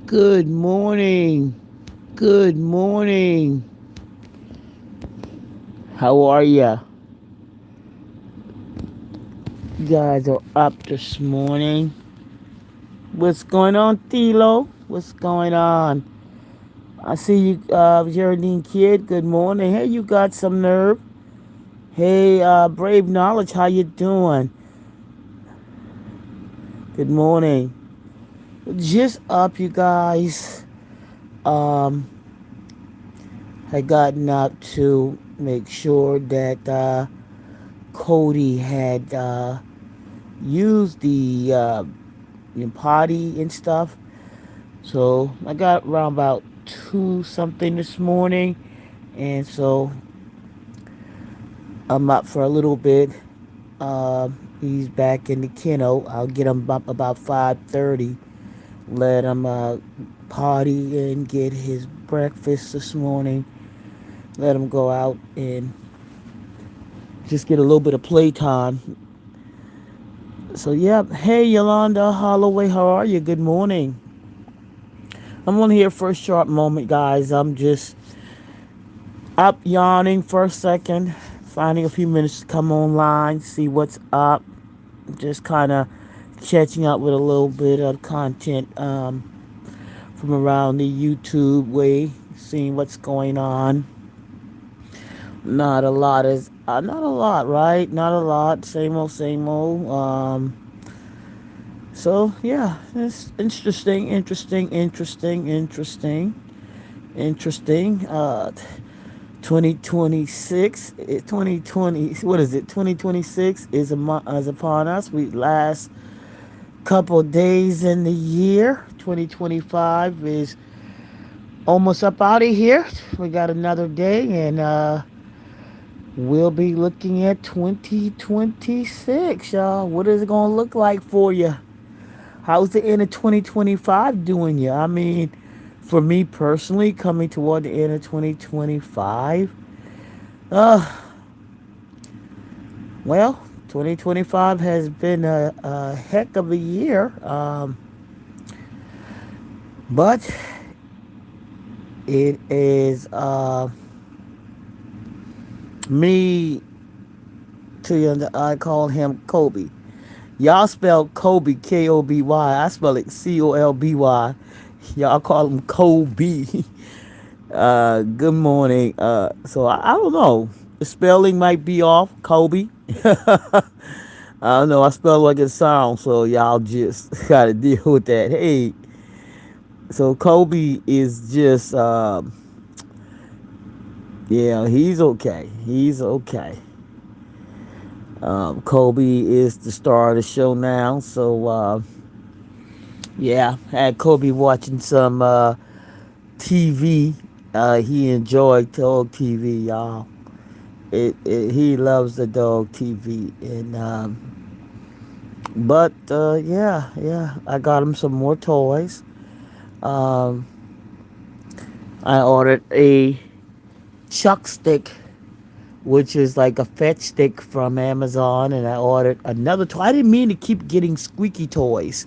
Good morning. Good morning. How are ya? You guys are up this morning. What's going on, Tilo? What's going on? I see you, Geraldine Kid. Good morning. Hey, you got some nerve. Hey, Brave Knowledge, how you doing? Good morning. Just up, you guys. Um, I gotten up to make sure that Cody had used the potty and stuff. So I got around about 2 something this morning, and so I'm up for a little bit. He's back in the kennel. I'll get him up about 5:30. Let him potty and get his breakfast this morning. Let him go out and just get a little bit of playtime. So yeah, hey Yolanda Holloway, how are you? Good morning. I'm on here for a short moment, guys. I'm just up yawning for a second, finding a few minutes to come online, see what's up. Just kind of catching up with a little bit of content from around the YouTube way, seeing what's going on. Not a lot is not a lot, right? Not a lot. Same old, same old. So yeah, it's interesting. 2026, 2020, what is it? 2026 is upon us. We last couple days in the year. 2025 is almost up out of here. We got another day, and we'll be looking at 2026, y'all. What is it gonna look like for you? How's the end of 2025 doing you? I mean, for me personally, coming toward the end of 2025, uh, well, 2025 has been a heck of a year, but it is me to you. I call him Kobe. Y'all spell Kobe Koby. I spell it Colby. Y'all call him Kobe. Good morning. I don't know. The spelling might be off. Kobe. I don't know. I spell like it sounds, so y'all just gotta deal with that. Hey, so Kobe is just, yeah, he's okay. He's okay. Kobe is the star of the show now, so yeah, had Kobe watching some TV. He enjoyed dog TV, y'all. He loves the dog TV, and but yeah, I got him some more toys. Um, I ordered a chuck stick, which is like a fetch stick from Amazon, and I ordered another toy. I didn't mean to keep getting squeaky toys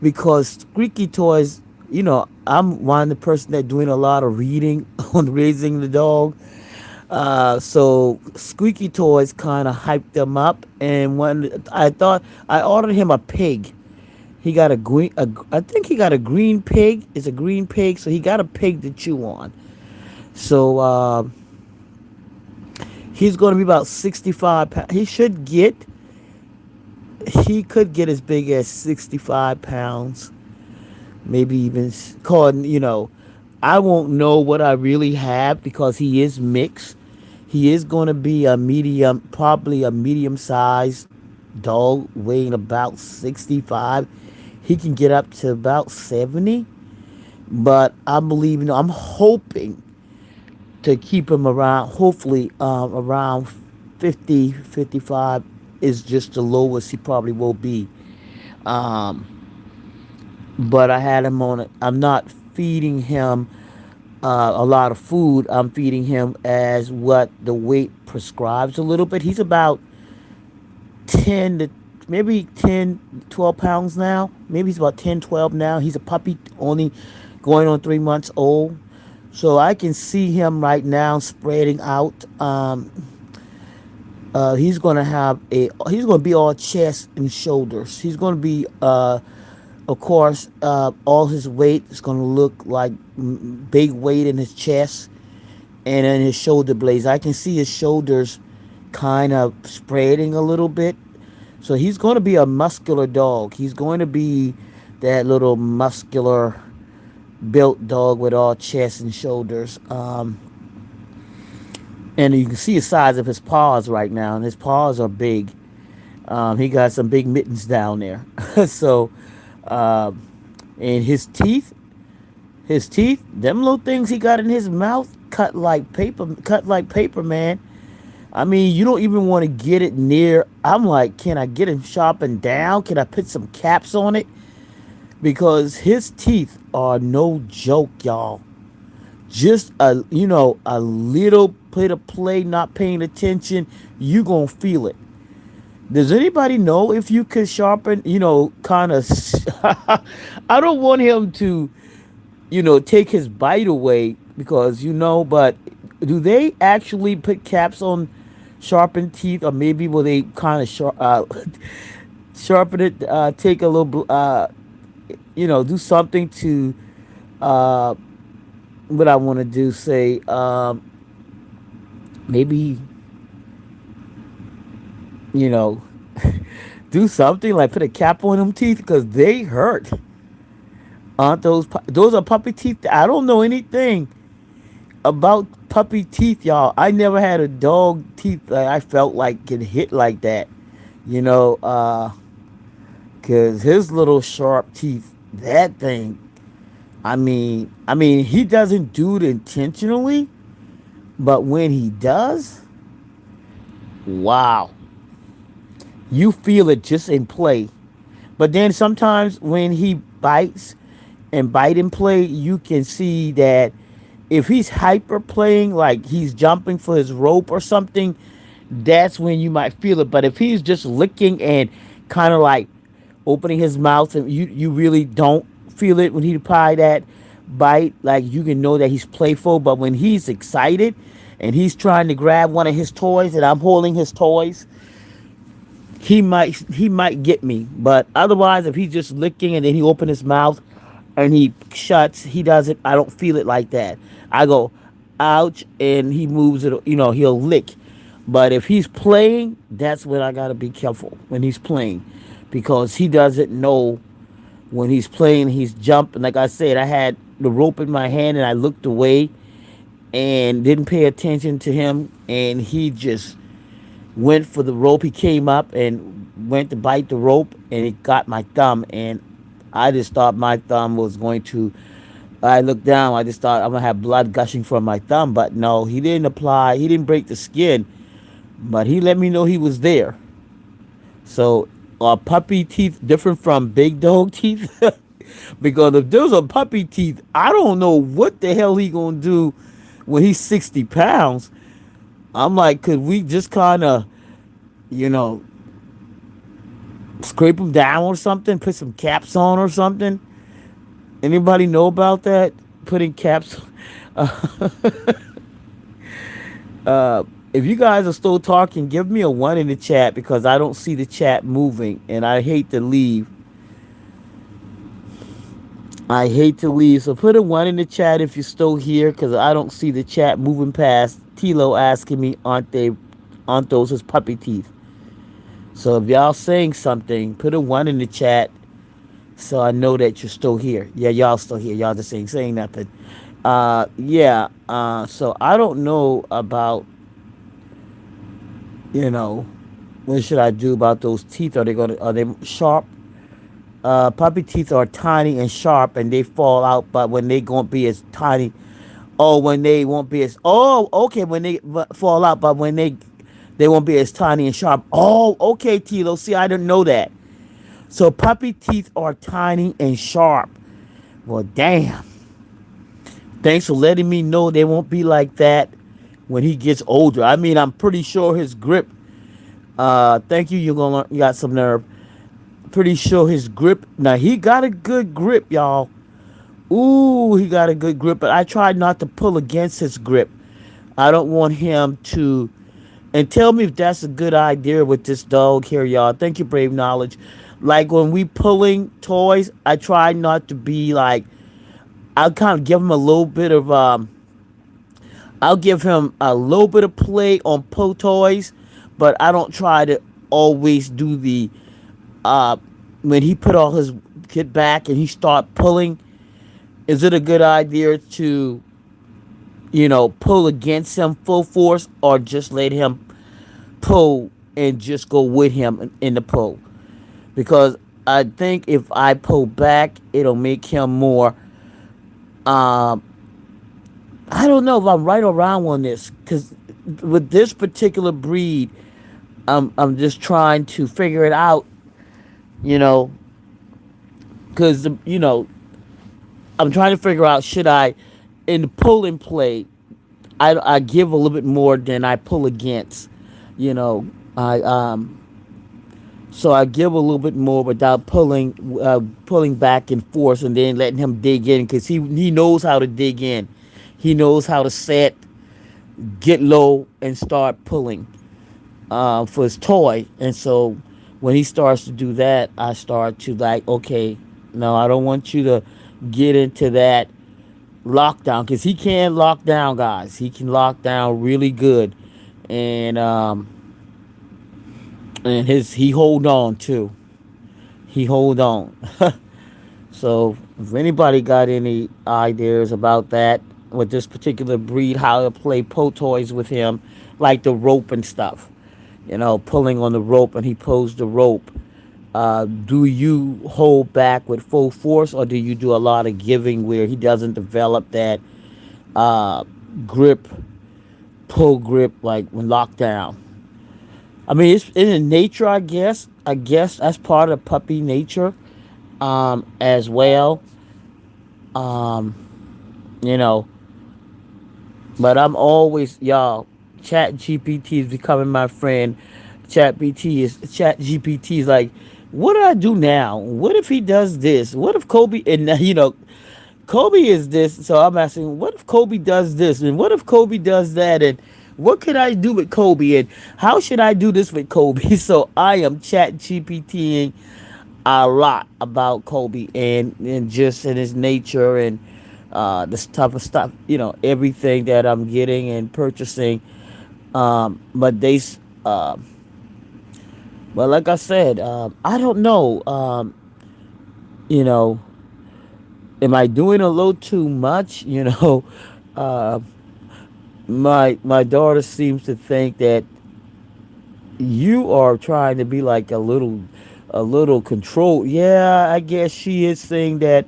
because squeaky toys, I'm one of the person that doing a lot of reading on raising the dog. So squeaky toys kind of hyped them up, and when I thought I ordered him a pig, he got I think he got a green pig. It's a green pig, so he got a pig to chew on. So he's going to be about 65 pounds. He could get as big as 65 pounds, maybe even called, I won't know what I really have because he is mixed. He is going to be a medium, probably a medium sized dog weighing about 65. He can get up to about 70, but I believe, I'm hoping to keep him around, hopefully around 50, 55 is just the lowest he probably will be. Um, but I had him on it. I'm not feeding him a lot of food. I'm feeding him as what the weight prescribes a little bit. He's about 10 to maybe 10, 12 pounds now. Maybe he's about 10, 12 now. He's a puppy, only going on 3 months old. So I can see him right now spreading out. He's gonna have a. He's gonna be all chest and shoulders. He's gonna be, of course, all his weight is gonna look like big weight in his chest and in his shoulder blades. I can see his shoulders kind of spreading a little bit. So he's going to be a muscular dog. He's going to be that little muscular built dog with all chest and shoulders. And you can see the size of his paws right now, and his paws are big. He got some big mittens down there. So, and his teeth, them little things he got in his mouth, cut like paper, man. I mean, you don't even want to get it near. I'm like, can I get him sharpened down? Can I put some caps on it? Because his teeth are no joke, y'all. Just a little bit of play, not paying attention, you gonna feel it. Does anybody know if you could sharpen, kind of? I don't want him to, take his bite away because but do they actually put caps on sharpened teeth, or maybe will they kind of sharpen it, take a little, do something to, uh, what I want to do, say, maybe, you know, do something like put a cap on them teeth because they hurt. Aren't those are puppy teeth? I don't know anything about puppy teeth, y'all. I never had a dog teeth that I felt like get hit like that. You know, cause his little sharp teeth, that thing. I mean, he doesn't do it intentionally, but when he does, wow, you feel it just in play. But then sometimes when he bites and bite and play, you can see that if he's hyper playing, like he's jumping for his rope or something, that's when you might feel it. But if he's just licking and kind of like opening his mouth, and you really don't feel it when he apply that bite, like you can know that he's playful. But when he's excited and he's trying to grab one of his toys and I'm holding his toys, he might get me. But otherwise, if he's just licking and then he opens his mouth and he shuts, he doesn't. I don't feel it like that. I go, ouch, and he moves it. He'll lick. But if he's playing, that's when I gotta be careful when he's playing, because he doesn't know when he's playing. He's jumping. Like I said, I had the rope in my hand and I looked away and didn't pay attention to him, and he just went for the rope. He came up and went to bite the rope, and it got my thumb, and I just thought my thumb was going to. I looked down. I just thought I'm gonna have blood gushing from my thumb, but no, he didn't apply. He didn't break the skin, but he let me know he was there. So, are puppy teeth different from big dog teeth? Because if those are puppy teeth, I don't know what the hell he gonna do when he's 60 pounds. I'm like, could we just kind of, you know, scrape him down or something, put some caps on or something? Anybody know about that? Putting caps. Uh, if you guys are still talking, give me a one in the chat because I don't see the chat moving, and I hate to leave. I hate to leave, so put a one in the chat if you're still here, because I don't see the chat moving past. Tilo asking me, aren't those his puppy teeth? So if y'all saying something, put a one in the chat so I know that you're still here. Yeah, y'all still here. Y'all just saying nothing. Yeah. So I don't know about, what should I do about those teeth? Are they sharp? Puppy teeth are tiny and sharp, and they fall out. But when they gonna be as tiny, when they won't be as, okay, when they fall out, but when they won't be as tiny and sharp. Okay, Tilo. See, I didn't know that. So puppy teeth are tiny and sharp. Well, damn. Thanks for letting me know they won't be like that when he gets older. I mean, I'm pretty sure his grip. Thank you. You got some nerve. Pretty sure his grip. Now he got a good grip, y'all. Ooh, he got a good grip, but I tried not to pull against his grip. I don't want him to. And tell me if that's a good idea with this dog here, y'all. Thank you, Brave Knowledge. Like when we pulling toys, I try not to be like. I'll kind of give him a little bit of. I'll give him a little bit of play on pull toys, but I don't try to always do the. Uh, when he put all his kit back and he start pulling, is it a good idea to pull against him full force or just let him pull and just go with him in the pull? Because I think if I pull back, it'll make him more. Um, I don't know if I'm right or wrong on this because with this particular breed, I'm just trying to figure it out. You know, because I'm trying to figure out should I in the pull and play. I give a little bit more than I pull against. You know, I so I give a little bit more without pulling back and forth, and then letting him dig in because he knows how to dig in. He knows how to set, get low, and start pulling for his toy. And so when he starts to do that, I start to like, okay, no, I don't want you to get into that lockdown because he can lock down, guys. He can lock down really good, and he hold on too. He hold on. So if anybody got any ideas about that with this particular breed, how to play po toys with him, like the rope and stuff, pulling on the rope and he pulls the rope. Do you hold back with full force or do you do a lot of giving where he doesn't develop that uh, grip, pull grip like when locked down? I mean, it's in nature, I guess. I guess that's part of puppy nature, as well. Um, you know, but I'm always y'all. Chat GPT is becoming my friend. Chat GPT is like, what do I do now? What if he does this? What if Kobe and Kobe is this? So I'm asking, what if Kobe does this? And what if Kobe does that? And what could I do with Kobe? And how should I do this with Kobe? So I am chat GPTing a lot about Kobe and just in his nature and this type of stuff, everything that I'm getting and purchasing. But but like I said, I don't know. You know, am I doing a little too much? Uh, my daughter seems to think that you are trying to be like a little control. Yeah, I guess she is saying that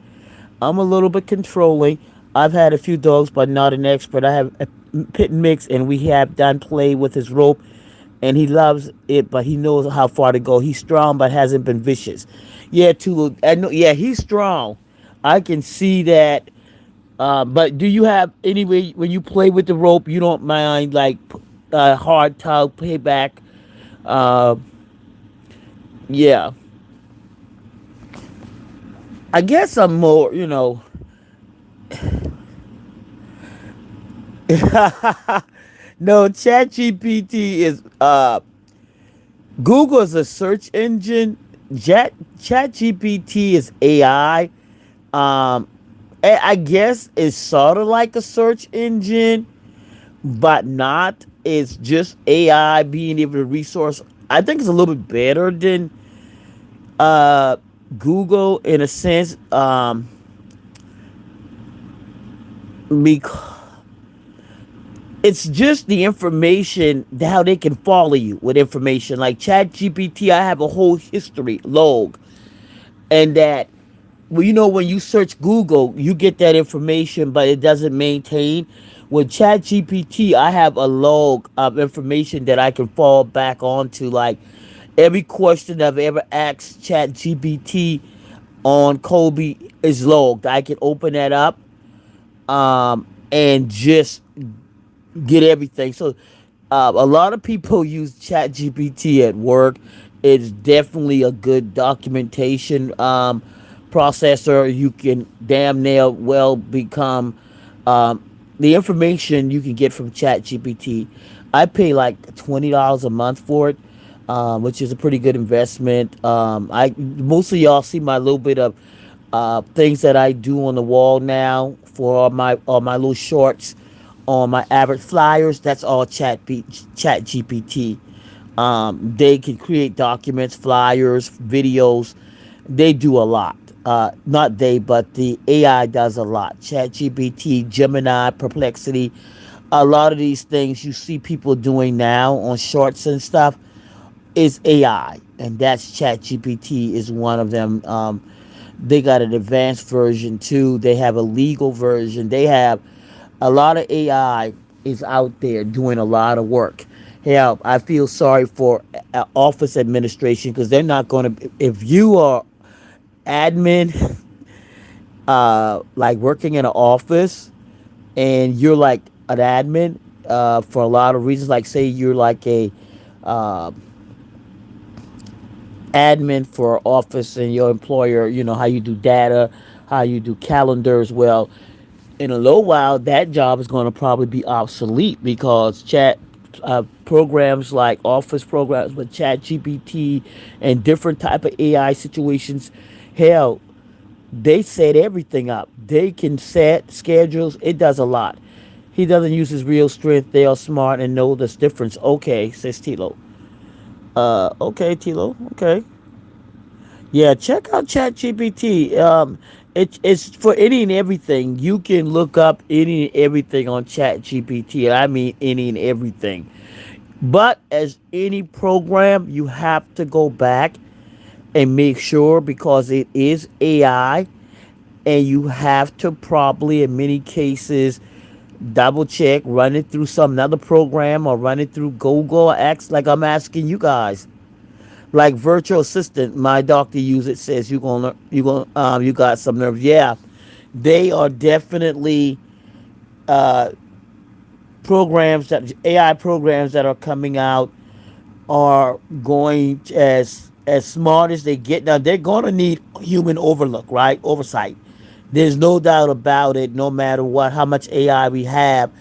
I'm a little bit controlling. I've had a few dogs, but not an expert. I have a pit mix, and we have done play with his rope, and he loves it, but he knows how far to go. He's strong, but hasn't been vicious. Yeah, Tulu. I know. Yeah, he's strong. I can see that. But do you have anyway when you play with the rope? You don't mind like hard tug payback? Uh, yeah. I guess I'm more. No, ChatGPT is Google is a search engine. ChatGPT is AI. Um, I guess it's sort of like a search engine, but not. It's just AI being able to resource. I think it's a little bit better than uh, Google in a sense. Because it's just the information how they can follow you with information like chat gpt. I have a whole history log, and that well, when you search Google you get that information but it doesn't maintain. With chat gpt I have a log of information that I can fall back onto, like every question I've ever asked chat gpt on Kobe is logged. I can open that up and just get everything. So a lot of people use chat gpt at work, It's definitely a good documentation processor. You can damn near well become um, the information you can get from ChatGPT. I pay like $20 a month for it, which is a pretty good investment. I Most of y'all see my little bit of things that I do on the wall now for all my little shorts on my average flyers. That's all Chat GPT. They can create documents, flyers, videos. They do a lot. Not they, but the AI does a lot. ChatGPT, Gemini, Perplexity, a lot of these things you see people doing now on shorts and stuff is AI, and that's ChatGPT is one of them. They got an advanced version too. They have a legal version. They have a lot of AI is out there doing a lot of work. Hell, I feel sorry for office administration because they're not going to. If you are admin, like working in an office, and you're like an admin for a lot of reasons, like say you're like a uh, admin for office and your employer, you know how you do data, how you do calendars. Well, in a little while, that job is going to probably be obsolete because chat programs like office programs with chat gpt and different type of ai situations, hell, they set everything up. They can set schedules. It does a lot. He doesn't use his real strength. They are smart and know this difference. Okay, says Tilo. Okay, Tilo. Okay. Yeah, check out ChatGPT. It's for any and everything. You can look up any and everything on ChatGPT, and I mean any and everything. But as any program, you have to go back and make sure because it is AI, and you have to probably, in many cases, double check, run it through some another program or run it through Google or X, like I'm asking you guys. Like virtual assistant, my doctor use it. Says you got some nerves. Yeah, they are definitely programs that AI programs that are coming out are going as smart as they get. Now they're going to need human overlook, right? Oversight. There's no doubt about it. No matter what, how much AI we have,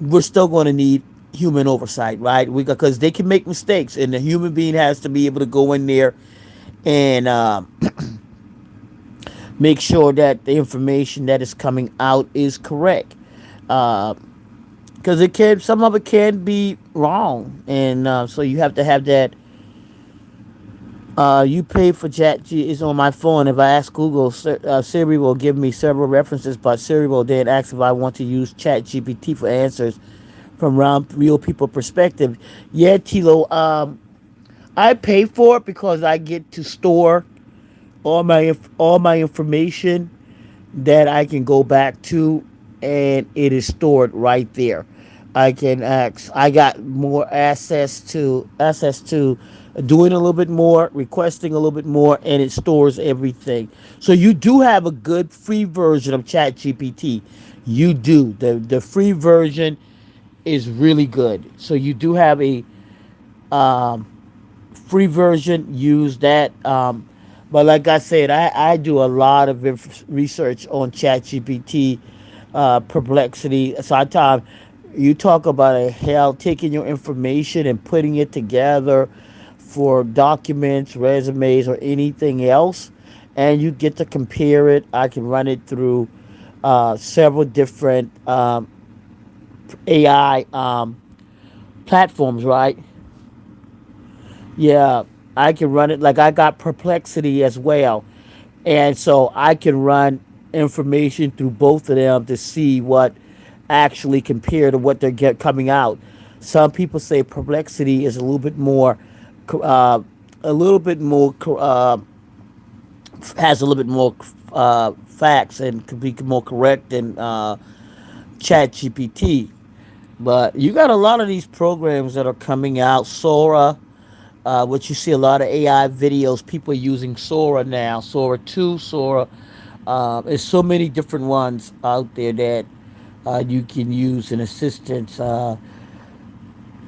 we're still going to need human oversight, right? Because they can make mistakes, and the human being has to be able to go in there and make sure that the information that is coming out is correct. Because some of it can be wrong, and so you have to have that. You pay for Chat G is on my phone. If I ask Google, Siri will give me several references, but Siri will then ask if I want to use Chat GPT for answers from real people perspective. Yeah, Tilo. I pay for it because I get to store all my information that I can go back to, and it is stored right there. I can ask. I got more access to doing a little bit more, requesting a little bit more, and it stores everything. So you do have a good free version of ChatGPT. You do. The free version is really good. So you do have a free version. Use that. But like I said, I do a lot of research on ChatGPT, Perplexity. So I time you talk about a hell taking your information and putting it together for documents, resumes, or anything else, and you get to compare it. I can run it through several different AI platforms, right? Yeah, I can run it like I got Perplexity as well. And so I can run information through both of them to see what actually compared to what they're coming out. Some people say Perplexity is uh, a little bit more, has a little bit more facts and could be more correct than Chat GPT. But you got a lot of these programs that are coming out. Sora, which you see a lot of AI videos. People are using Sora now. Sora 2, Sora. There's so many different ones out there that you can use an assistant.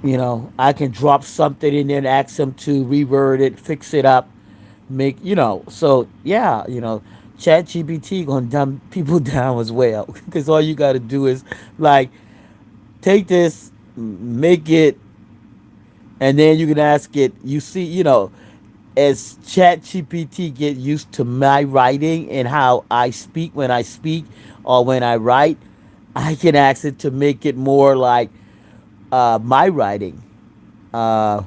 I can drop something in there and ask them to reword it, fix it up, so yeah, chat gpt gonna dumb people down as well because all you gotta do is like take this, make it, and then you can ask it. You see, as chat gpt get used to my writing and how I speak when I speak or when I write, I can ask it to make it more like my writing. uh,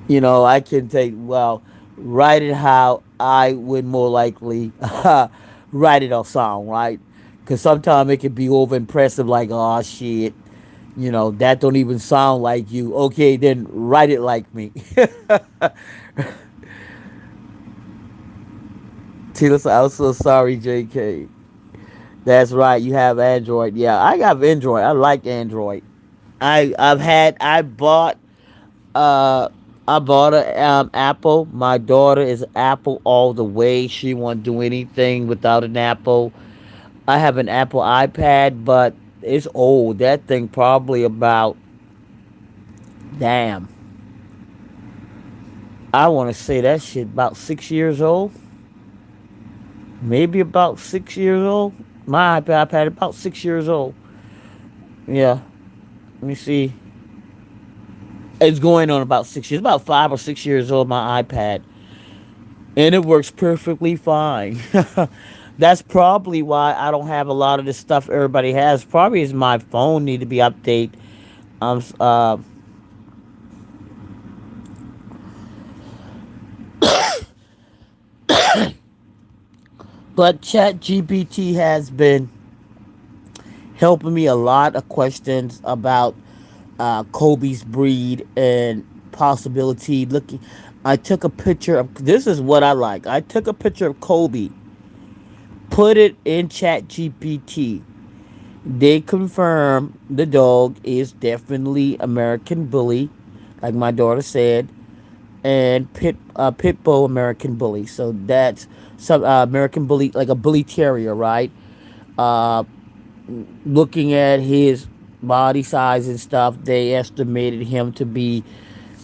I can take, well, write it how I would more likely write it or sound, right? Because sometimes it can be over impressive, like, oh shit, that don't even sound like you. Okay, then write it like me. Tila, I'm so sorry, JK. That's right, you have Android. Yeah, I got Android. I like Android. I bought Uh, I bought a Apple. My daughter is Apple all the way. She won't do anything without an Apple. I have an Apple iPad, but it's old. That thing probably about, damn. I want to say that shit about 6 years old. Maybe about 6 years old. My iPad about 6 years old. Yeah. Let me see. It's going on about 6 years. About 5 or 6 years old. My iPad. And it works perfectly fine. That's probably why I don't have a lot of the stuff everybody has. Probably is my phone need to be updated. Um, uh, but Chat GPT has been helping me a lot of questions about Kobe's breed and possibility. Looking, I took a picture of. This is what I like. I took a picture of Kobe, put it in Chat GPT. They confirm the dog is definitely American Bully, like my daughter said, and pit bull American Bully. So that's some American Bully, like a Bully Terrier, right? Uh, Looking at his body size and stuff, they estimated him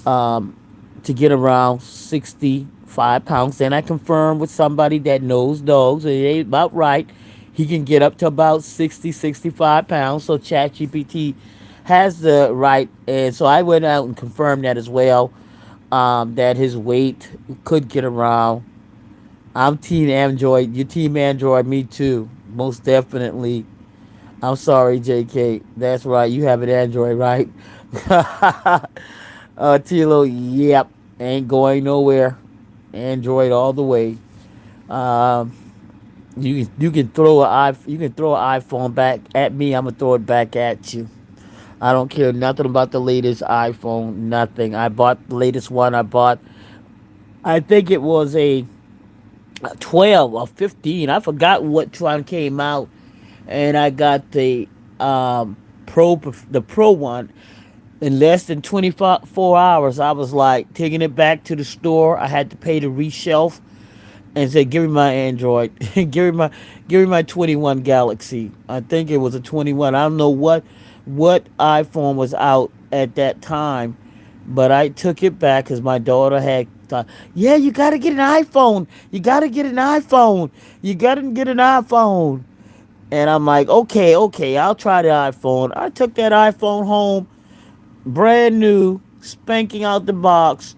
um, to get around 65 pounds. Then I confirmed with somebody that knows dogs, and it ain't about right. He can get up to about 60, 65 pounds. So ChatGPT has the right. And so I went out and confirmed that as well, that his weight could get around. I'm Team Android. You Team Android, me too. Most definitely. I'm sorry, JK. That's right. You have an Android, right? Tilo, yep. Ain't going nowhere. Android all the way. Um, you can throw an iPhone back at me. I'm gonna throw it back at you. I don't care nothing about the latest iPhone. Nothing. I bought the latest one. I think it was a 12 or 15. I forgot what one came out, and I got the pro one. In less than 24 hours, I was like taking it back to the store. I had to pay the reshelf and said, "Give me my Android, give me my 21 Galaxy." I think it was a 21. I don't know what iPhone was out at that time, but I took it back because my daughter had thought, "Yeah, you got to get an iPhone. You got to get an iPhone. You got to get an iPhone." And I'm like, "Okay, okay, I'll try the iPhone." I took that iPhone home, brand new, spanking out the box,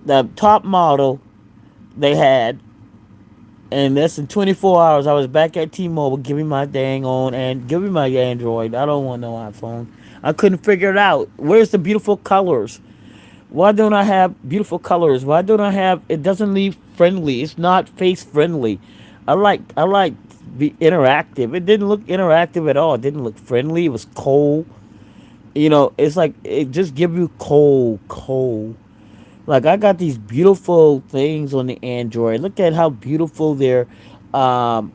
the top model they had. And less than 24 hours, I was back at T-Mobile. Give me my dang on and give me my Android. I don't want no iPhone. I couldn't figure it out. Where's the beautiful colors? Why don't I have beautiful colors? Why don't I have? It doesn't leave friendly. It's not face friendly. I like the interactive. It didn't look interactive at all. It didn't look friendly. It was cold. It's like it just give you cold. Like I got these beautiful things on the Android. Look at how beautiful their, um,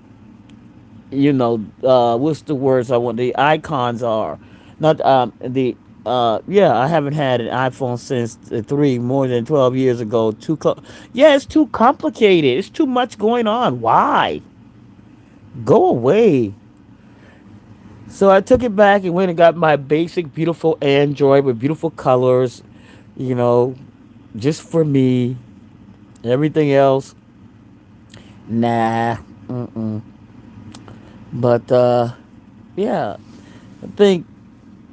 what's the words I want? The icons are, not the. Yeah, I haven't had an iPhone since the three more than 12 years ago. Yeah, it's too complicated. It's too much going on. Why? Go away. So I took it back and went and got my basic, beautiful Android with beautiful colors, you know, just for me. Everything else, nah. Mm-mm. But yeah, I think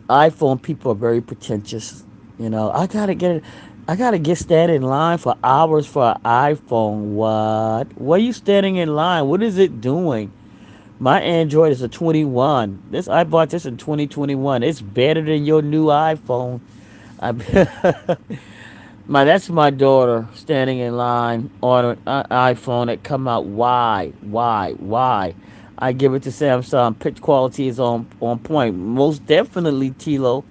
iPhone people are very pretentious. You know, I gotta get stand in line for hours for an iPhone. What? What are you standing in line? What is it doing? My Android is a 21. This I bought this in 2021. It's better than your new iPhone. I, that's my daughter standing in line on an iPhone that come out. Why? I give it to Samsung. Pitch quality is on point. Most definitely, Tilo.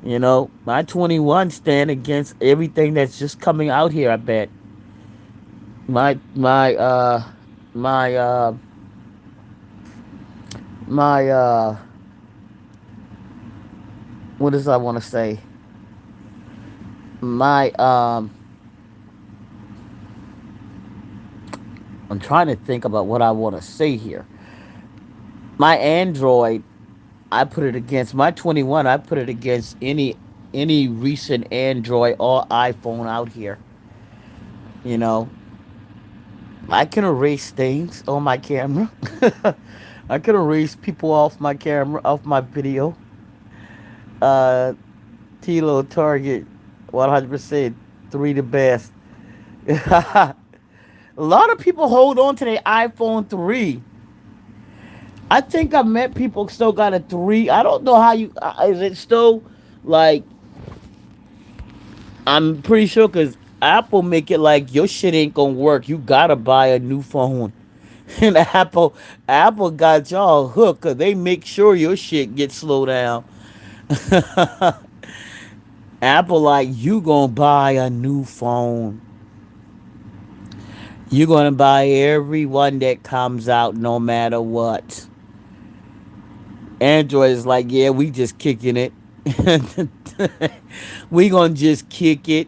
You know, my 21 stand against everything that's just coming out here. I bet my my uh my my what does I want to say? My I'm trying to think about what I want to say here. My Android, I put it against my 21. I put it against any recent Android or iPhone out here. You know, I can erase things on my camera. I can erase people off my camera, off my video. Uh, Tilo Target, 100%, three the best. A lot of people hold on to their iPhone 3. I think I met people still got a 3. I don't know how you, is it still like, I'm pretty sure because Apple make it like your shit ain't gonna work. You gotta buy a new phone. And Apple got y'all hooked because they make sure your shit gets slowed down. Apple like you gonna buy a new phone. You're gonna buy every one that comes out no matter what. Android is like, yeah, we just kicking it. We gonna just kick it.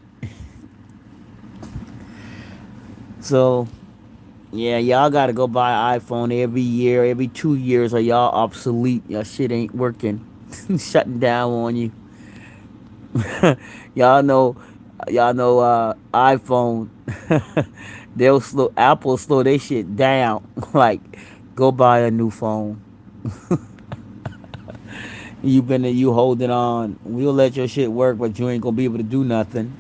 So yeah, y'all gotta go buy an iPhone every year, every 2 years, or y'all obsolete. Your shit ain't working, shutting down on you. y'all know, y'all know. iPhone, they'll slow. Apple slow their shit down. Like, go buy a new phone. You holding on. We'll let your shit work, but you ain't gonna be able to do nothing.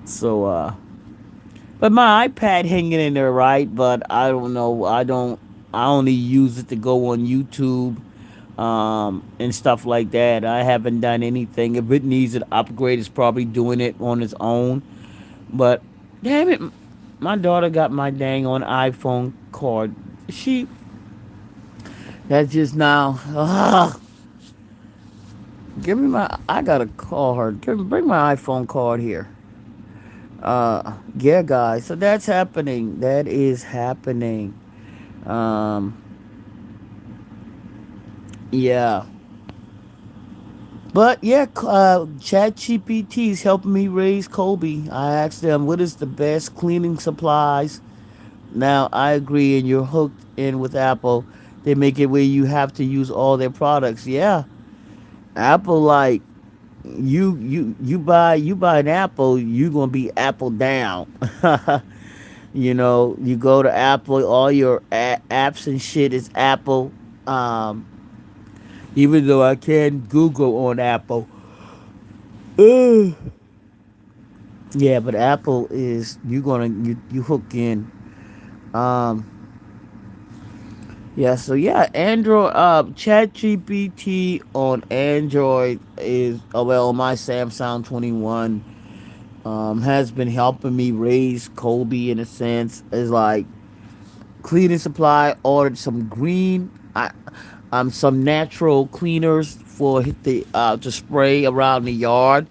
So but my iPad hanging in there, right? But I don't know. I only use it to go on YouTube, and stuff like that. I haven't done anything. If it needs an upgrade, it's probably doing it on its own. But damn it, my daughter got my dang on iPhone card. She that's just now. Give me my. I gotta call her. Bring my iPhone card here. Yeah, guys. So that's happening. That is happening. Um, yeah. But yeah, Chat GPT is helping me raise Kobe. I asked them what is the best cleaning supplies. Now I agree, and you're hooked in with Apple. They make it where you have to use all their products. Yeah, Apple like you buy an Apple, you gonna be Apple down. You know, you go to Apple, all your apps and shit is Apple. Um, Even though I can Google on Apple. Uh, yeah, but Apple is you hook in. Um, yeah, so yeah, Android ChatGPT on Android is well my Samsung 21 has been helping me raise Kobe in a sense. Is like cleaning supply. Ordered some green, some natural cleaners for the to spray around the yard.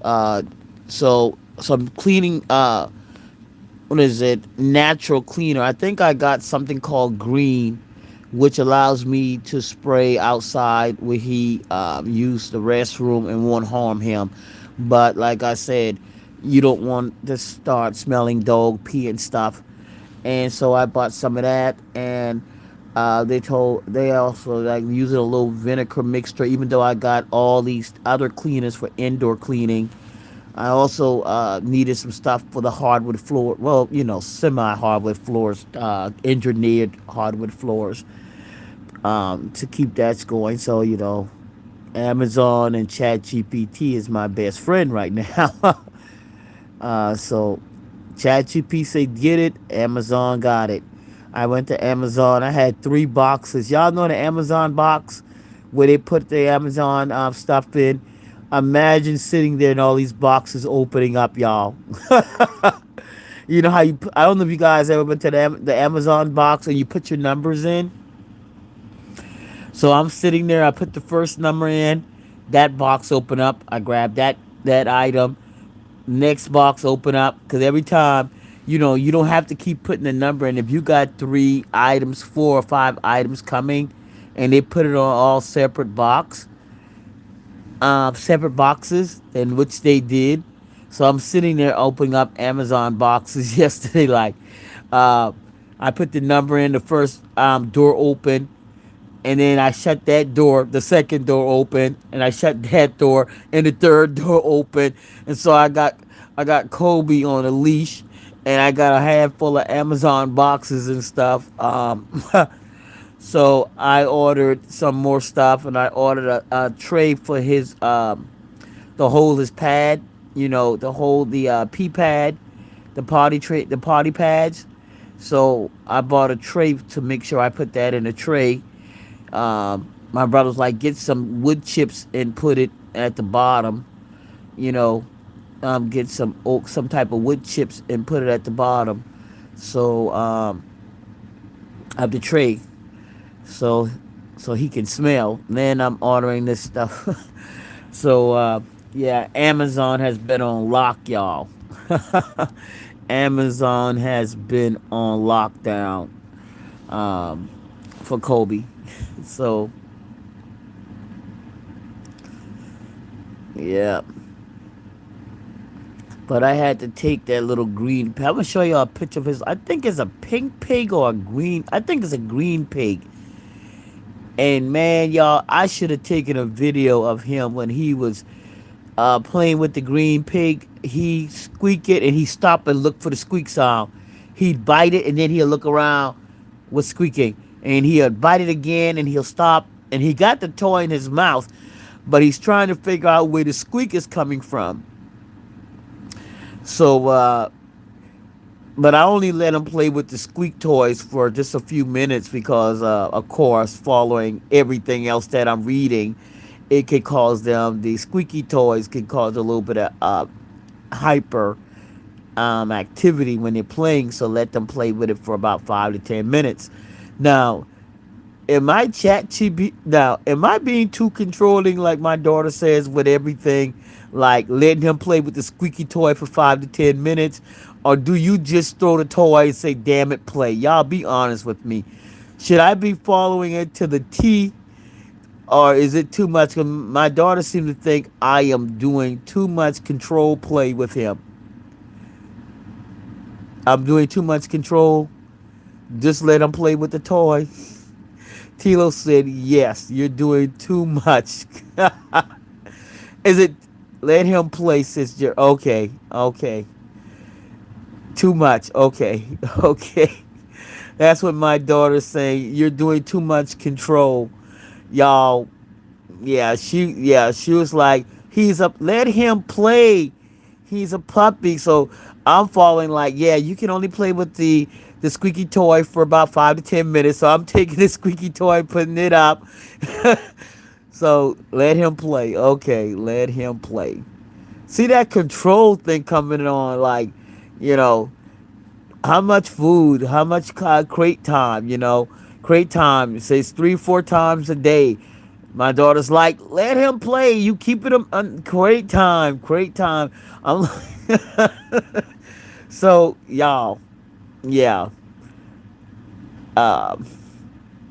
Uh, so some cleaning. What is it? Natural cleaner. I think I got something called green, which allows me to spray outside where he used the restroom and won't harm him. But like I said, you don't want to start smelling dog pee and stuff. And so I bought some of that, and They also like using a little vinegar mixture. Even though I got all these other cleaners for indoor cleaning, I also needed some stuff for the hardwood floor. Well, semi hardwood floors, engineered hardwood floors, to keep that going. So Amazon and ChatGPT is my best friend right now. So ChatGPT said get it, Amazon got it. I went to Amazon. I had 3 boxes. Y'all know the Amazon box where they put the Amazon stuff in. Imagine sitting there and all these boxes opening up, y'all. You know how I don't know if you guys ever been to the Amazon box and you put your numbers in. So I'm sitting there. I put the first number in. That box open up. I grab that item. Next box open up, because every time, you don't have to keep putting the number in. If you got 3 items, 4 or 5 items coming, and they put it on all separate boxes, in which they did. So I'm sitting there opening up Amazon boxes yesterday. Like, uh, I put the number in. The first door open, and then I shut that door, the second door open, and I shut that door, and the third door open, and so I got Kobe on a leash, and I got a handful of Amazon boxes and stuff. So I ordered some more stuff, and I ordered a tray for his to hold his pad, to hold the pee pad, the potty pads. So I bought a tray to make sure I put that in a tray. My brother's like, get some wood chips and put it at the bottom. You know, get some type of wood chips and put it at the bottom. So of the tray, so so he can smell. Then I'm ordering this stuff. So yeah, Amazon has been on lock, y'all. Amazon has been on lockdown um, for Kobe. So yeah, but I had to take that little green pig. I'm gonna show you a picture of his. I think it's a pink pig or a green. I think it's a green pig. And man, y'all, I should have taken a video of him when he was playing with the green pig. He squeak it and he stop and look for the squeak sound. He'd bite it and then he'll look around with squeaking. And he'll bite it again and he'll stop. And he got the toy in his mouth, but he's trying to figure out where the squeak is coming from. So, but I only let him play with the squeak toys for just a few minutes because, of course, following everything else that I'm reading, it could cause them, the squeaky toys could cause a little bit of hyper activity when they're playing. So let them play with it for about 5 to 10 minutes. Now, am I being too controlling, like my daughter says, with everything, like letting him play with the squeaky toy for 5 to 10 minutes, or do you just throw the toy and say, "Damn it, play"? Y'all be honest with me. Should I be following it to the T, or is it too much? My daughter seems to think I am doing too much control play with him. I'm doing too much control. Just let him play with the toy. Tilo said, "Yes, you're doing too much." Is it let him play, sister? Okay, okay. Too much. Okay, okay. That's what my daughter's saying. You're doing too much control, y'all. She was like, he's up. Let him play. He's a puppy. So I'm following like, yeah, you can only play with the squeaky toy for about 5 to 10 minutes. So I'm taking the squeaky toy, putting it up. So let him play. Okay, let him play. See that control thing coming on, like, you know, how much food, how much crate time, crate time. It says 3, 4 times a day. My daughter's like, let him play. You keep it on crate time, crate time. I'm like, so y'all, yeah. Um,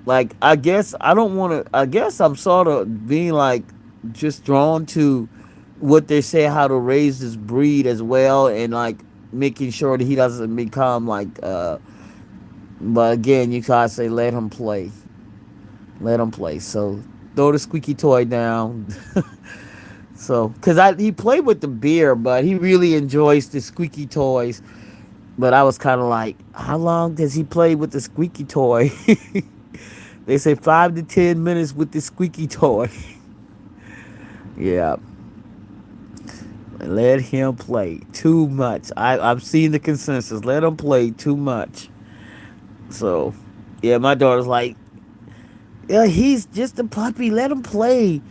like I guess I don't want to. I guess I'm sort of being like just drawn to what they say how to raise this breed as well, and like making sure that he doesn't become like But again, you gotta say let him play, let him play. So throw the squeaky toy down. So, cause he played with the beer, but he really enjoys the squeaky toys. But I was kind of like, how long does he play with the squeaky toy? They say 5 to 10 minutes with the squeaky toy. Yeah, let him play too much. I've seen the consensus. Let him play too much. So, yeah, my daughter's like, yeah, he's just a puppy. Let him play.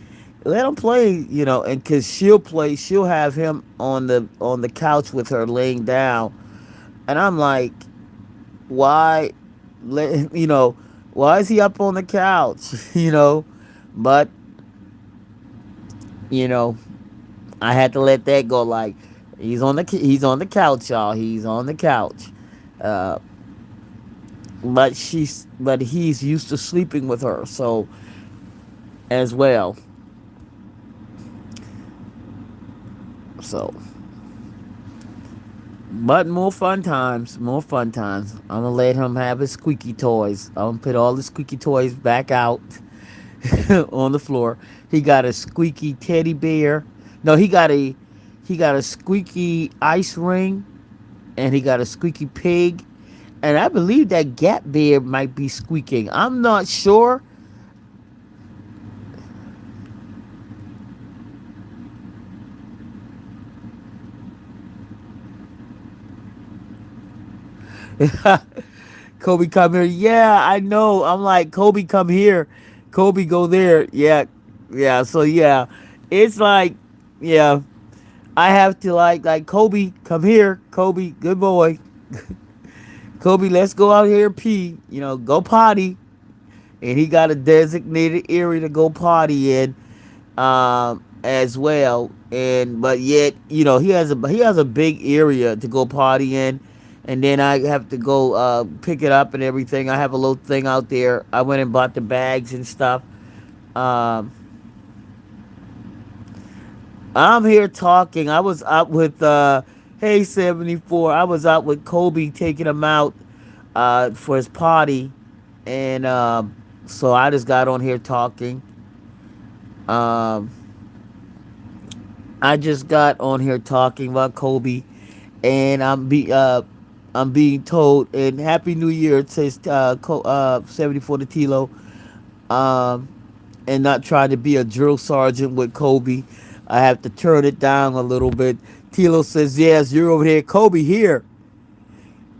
Let him play. And cause she'll play, she'll have him on the couch with her laying down, and I'm like, why? Let why is he up on the couch? But you know, I had to let that go. Like he's on the couch, y'all. He's on the couch. Uh, but he's used to sleeping with her, so as well. So, but more fun times, more fun times. I'm gonna let him have his squeaky toys. I'm gonna put all the squeaky toys back out on the floor. He got a squeaky teddy bear. No, he got a squeaky ice ring, and he got a squeaky pig, and I believe that Gap Bear might be squeaking. I'm not sure. Kobe, come here. Yeah, I know. I'm like, Kobe, come here. Kobe, go there. Yeah, yeah. So yeah, it's like, yeah. I have to like Kobe, come here. Kobe, good boy. Kobe, let's go out here and pee. Go potty. And he got a designated area to go potty in, as well. And but yet, he has a big area to go potty in, and then I have to go pick it up and everything. I have a little thing out there. I went and bought the bags and stuff. Um, I'm here talking. I was out with Hey 74. I was out with Kobe taking him out for his party, and so I just got on here talking. Um, I just got on here talking about Kobe, and I'm being told, and Happy New Year. It says 74 to Tilo, um, and not trying to be a drill sergeant with Kobe. I have to turn it down a little bit. Tilo says, "Yes, you're over here, Kobe here."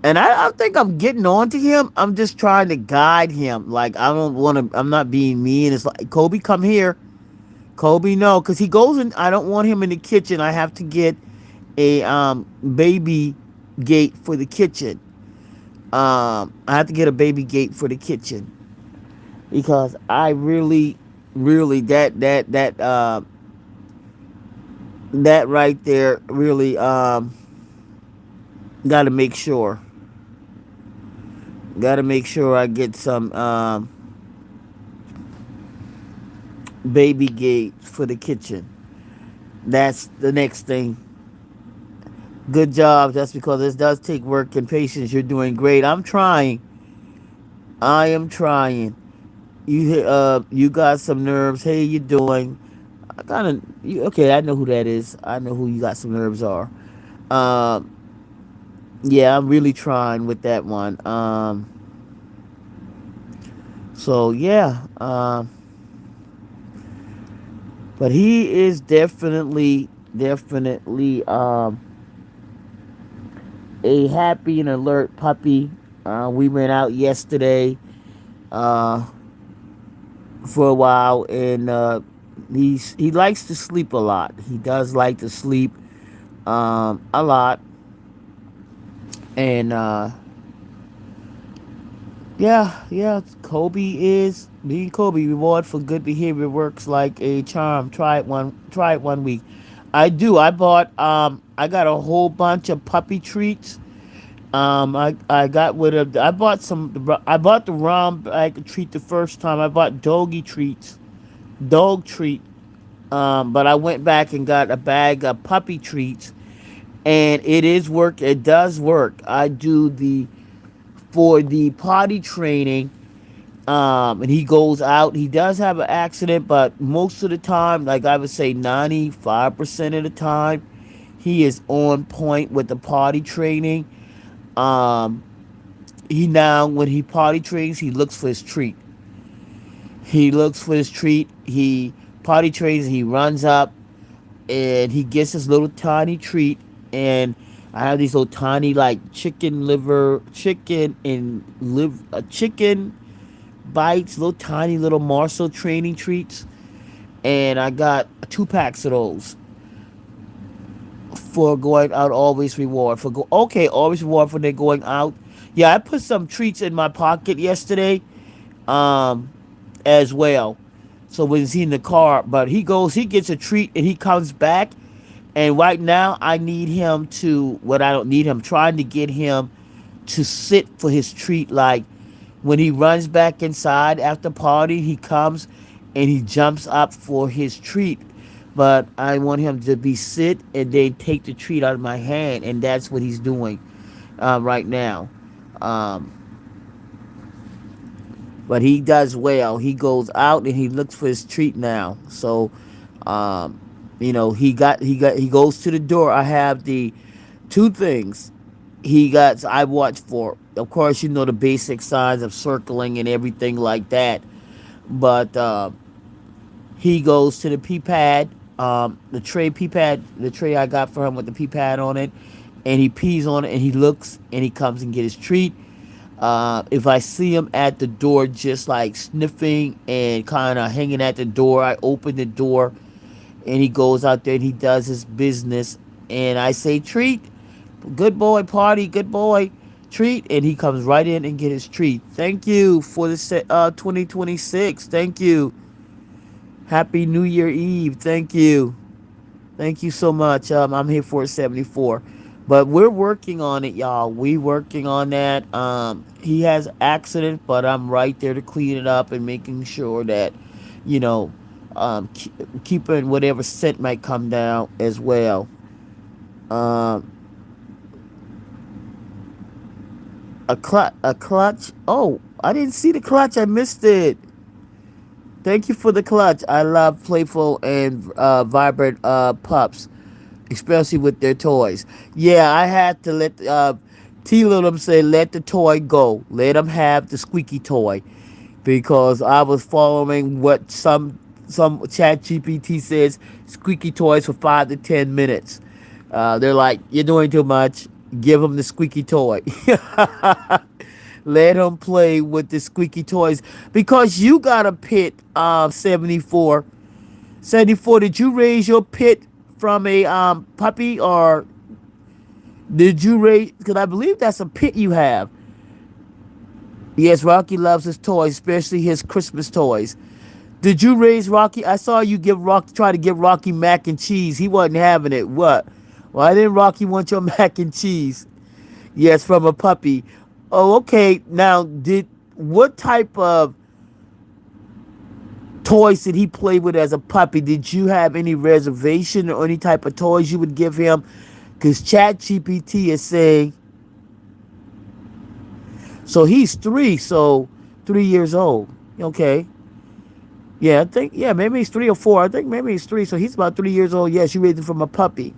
And I think I'm getting on to him. I'm just trying to guide him. Like, I don't want to. I'm not being mean. It's like, Kobe, come here. Kobe, no, because he goes in. I don't want him in the kitchen. I have to get a baby gate for the kitchen. I have to get a baby gate for the kitchen because I really, really that right there really got to make sure. Got to make sure I get some baby gate for the kitchen. That's the next thing. Good job. That's because this does take work and patience. You're doing great. I'm trying. I am trying. You got some nerves. Hey, you doing? I kind of okay. I know who that is. I know who you got some nerves are. Um, yeah, I'm really trying with that one. So yeah. But he is definitely a happy and alert puppy. We went out yesterday uh, for a while, and he likes to sleep a lot. He does like to sleep a lot, and yeah, yeah. Kobe is being Kobe. Reward for good behavior works like a charm. Try it one week. I do. I got a whole bunch of puppy treats. I got rid of. I bought some. I bought the rum bag treat the first time. I bought dog treat. But I went back and got a bag of puppy treats, and it is work. It does work. I do the for the potty training. And he goes out. He does have an accident, but most of the time, like I would say 95% of the time, he is on point with the potty training. Um, he now, when he potty trains, he looks for his treat. He looks for his treat. He potty trains, he runs up, and he gets his little tiny treat. And I have these little tiny, like, chicken liver, chicken and live, chicken bites, little tiny little morsel training treats, and I got 2 packs of those for going out. Always reward for go. Okay, always reward for they going out. Yeah, I put some treats in my pocket yesterday, um, as well. So when he's in the car, but he goes, he gets a treat, and he comes back. And right now, I need him to. What I don't need him trying to get him to sit for his treat. Like when he runs back inside after party, he comes and he jumps up for his treat. But I want him to be sit and then take the treat out of my hand, and that's what he's doing right now. Um, but he does well. He goes out and he looks for his treat now. So, um, he goes to the door. I have the 2 things he got. I watch for. Of course, the basic signs of circling and everything like that. But he goes to the pee pad, the tray I got for him with the pee pad on it, and he pees on it, and he looks, and he comes and get his treat. If I see him at the door, just like sniffing and kind of hanging at the door, I open the door, and he goes out there and he does his business, and I say treat, good boy, party, good boy, treat, and he comes right in and get his treat. Thank you for the 2026. Thank you. Happy New Year Eve. Thank you. Thank you so much. I'm here for 74. But we're working on it, y'all. We working on that. He has accident, but I'm right there to clean it up and making sure that, you know, keeping whatever scent might come down as well. Um, a clutch. Oh, I didn't see the clutch. I missed it. Thank you for the clutch. I love playful and vibrant pups, especially with their toys. Yeah, I had to let T. Little say, let the toy go. Let them have the squeaky toy, because I was following what some Chat GPT says, squeaky toys for 5 to 10 minutes. They're like, you're doing too much. Give them the squeaky toy. Let him play with the squeaky toys, because you got a pit. 74. 74. Did you raise your pit from a puppy, or did you raise? Because I believe that's a pit you have. Yes, Rocky loves his toys, especially his Christmas toys. Did you raise Rocky? I saw you try to give Rocky mac and cheese. He wasn't having it. What? Why didn't Rocky want your mac and cheese? Yes, from a puppy. Oh, okay. Now, what type of toys did he play with as a puppy? Did you have any reservation or any type of toys you would give him? Because Chat GPT is saying, so he's 3, so 3 years old. Okay. Yeah, I think, yeah, maybe he's 3 or 4. I think maybe he's 3, so he's about 3 years old. Yes, you raised him from a puppy.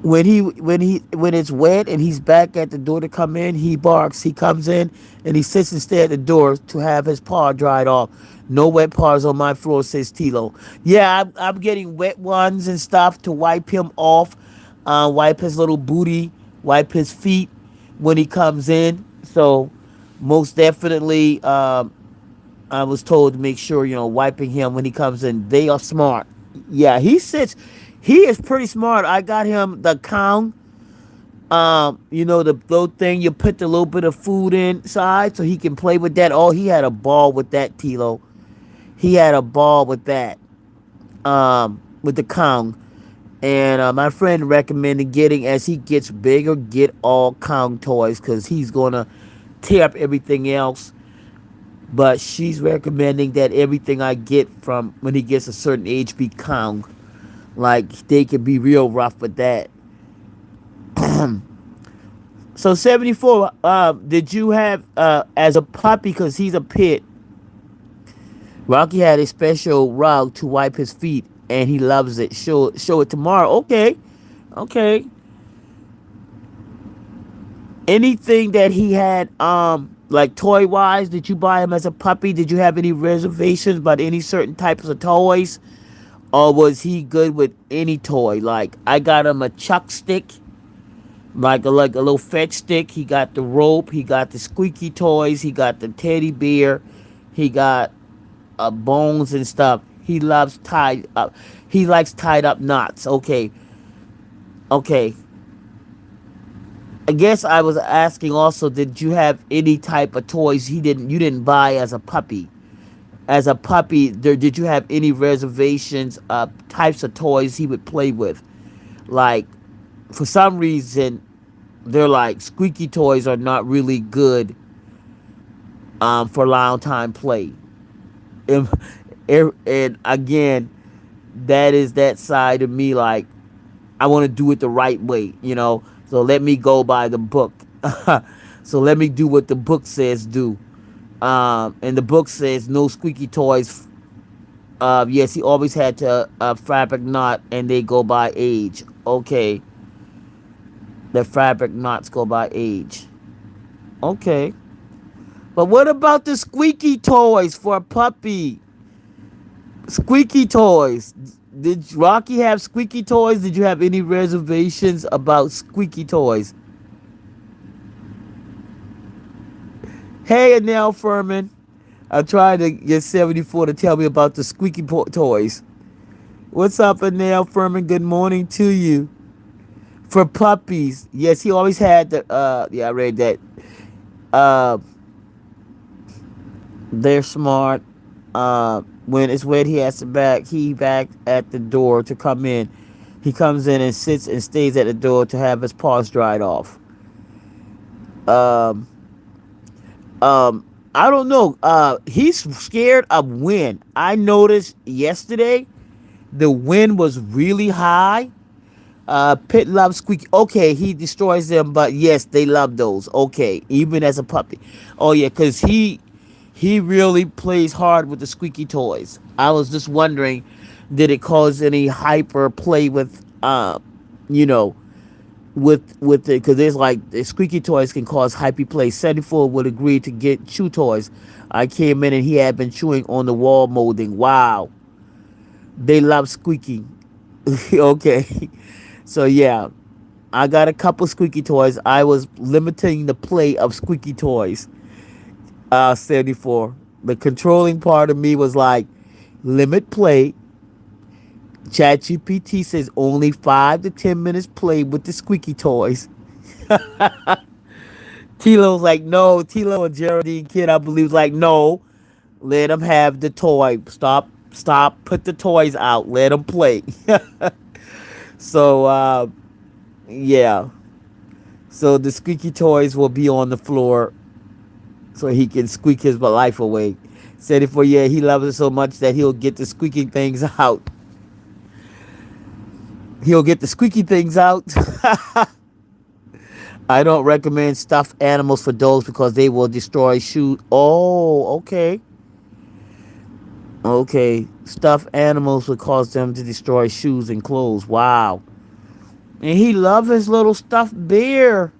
When it's wet and he's back at the door to come in, he barks. He comes in and he sits and stares at the door to have his paw dried off. No wet paws on my floor, says Tilo. Yeah, I'm getting wet ones and stuff to wipe him off, wipe his little booty, wipe his feet when he comes in. So most definitely, I was told to make sure, wiping him when he comes in. They are smart. Yeah, he is pretty smart. I got him the Kong. The little thing you put the little bit of food inside so he can play with that. Oh, he had a ball with that, Tilo. He had a ball with that. With the Kong. And my friend recommended getting, as he gets bigger, get all Kong toys, because he's going to tear up everything else. But she's recommending that everything I get from when he gets a certain age be Kong. Like, they can be real rough with that. So 74. Did you have as a puppy? Because he's a pit. Rocky had a special rug to wipe his feet, and he loves it. Show it tomorrow. Okay, okay. Anything that he had, like toy wise, did you buy him as a puppy? Did you have any reservations about any certain types of toys, or was he good with any toy? Like I got him a chuck stick, like a little fetch stick. He got the rope. He got the squeaky toys. He got the teddy bear. He got bones and stuff. He loves tied up. He likes tied up knots. Okay, okay. I guess I was asking also, did you have any type of toys you didn't buy as a puppy? As a puppy, did you have any reservations of types of toys he would play with? Like for some reason, they're like squeaky toys are not really good for long time play. And, and again, that is that side of me. Like I want to do it the right way, you know. So let me go by the book. So let me do what the book says do. And the book says no squeaky toys. Yes, he always had to fabric knot, and they go by age. Okay, the fabric knots go by age. Okay, but what about the squeaky toys for a puppy? Squeaky toys. Did Rocky have squeaky toys? Did you have any reservations about squeaky toys? Hey, Anel Furman. I'm trying to get 74 to tell me about the squeaky toys. What's up, Anel Furman? Good morning to you. For puppies, yes, he always had the. Yeah, I read that. Uh, they're smart. When it's wet, he has to back at the door to come in. He comes in and sits and stays at the door to have his paws dried off. Um, I don't know. He's scared of wind. I noticed yesterday the wind was really high. Pit loves squeaky. Okay, he destroys them, but yes, they love those. Okay, even as a puppy. Oh yeah, cause he really plays hard with the squeaky toys. I was just wondering, did it cause any hyper play with, you know, with it? Because there's like the squeaky toys can cause hyper play. 74 would agree to get chew toys. I came in and he had been chewing on the wall molding. Wow, they love squeaky. Okay, so yeah, I got a couple squeaky toys. I was limiting the play of squeaky toys. 74. The controlling part of me was like, limit play. ChatGPT says only 5 to 10 minutes play with the squeaky toys. Tilo's like, no. Tilo and Geraldine Kid, I believe, was like, no. Let them have the toy. Stop. Put the toys out. Let them play. So, yeah. So the squeaky toys will be on the floor so he can squeak his life away. Said it for yeah, he loves it so much that he'll get the squeaking things out. He'll get the squeaky things out. I don't recommend stuffed animals for dogs because they will destroy shoes. Oh, okay. Okay. Stuffed animals will cause them to destroy shoes and clothes. Wow. And he loves his little stuffed bear.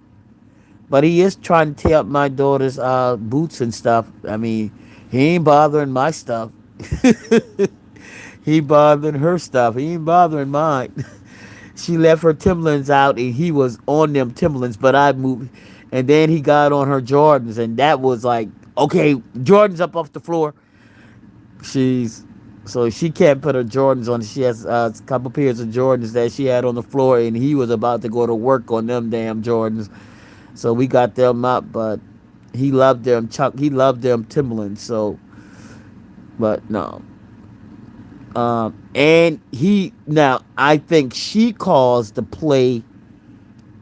But he is trying to tear up my daughter's boots and stuff. I mean, he ain't bothering my stuff. He bothering her stuff. He ain't bothering mine. She left her Timberlands out and he was on them Timberlands, but I moved. And then he got on her Jordans, and that was like, okay, Jordans up off the floor. She's so she can't put her Jordans on. She has a couple pairs of Jordans that she had on the floor, and he was about to go to work on them damn Jordans. So we got them up, but he loved them Chuck. He loved them Timberlands. So, but no. And he now I think she calls the play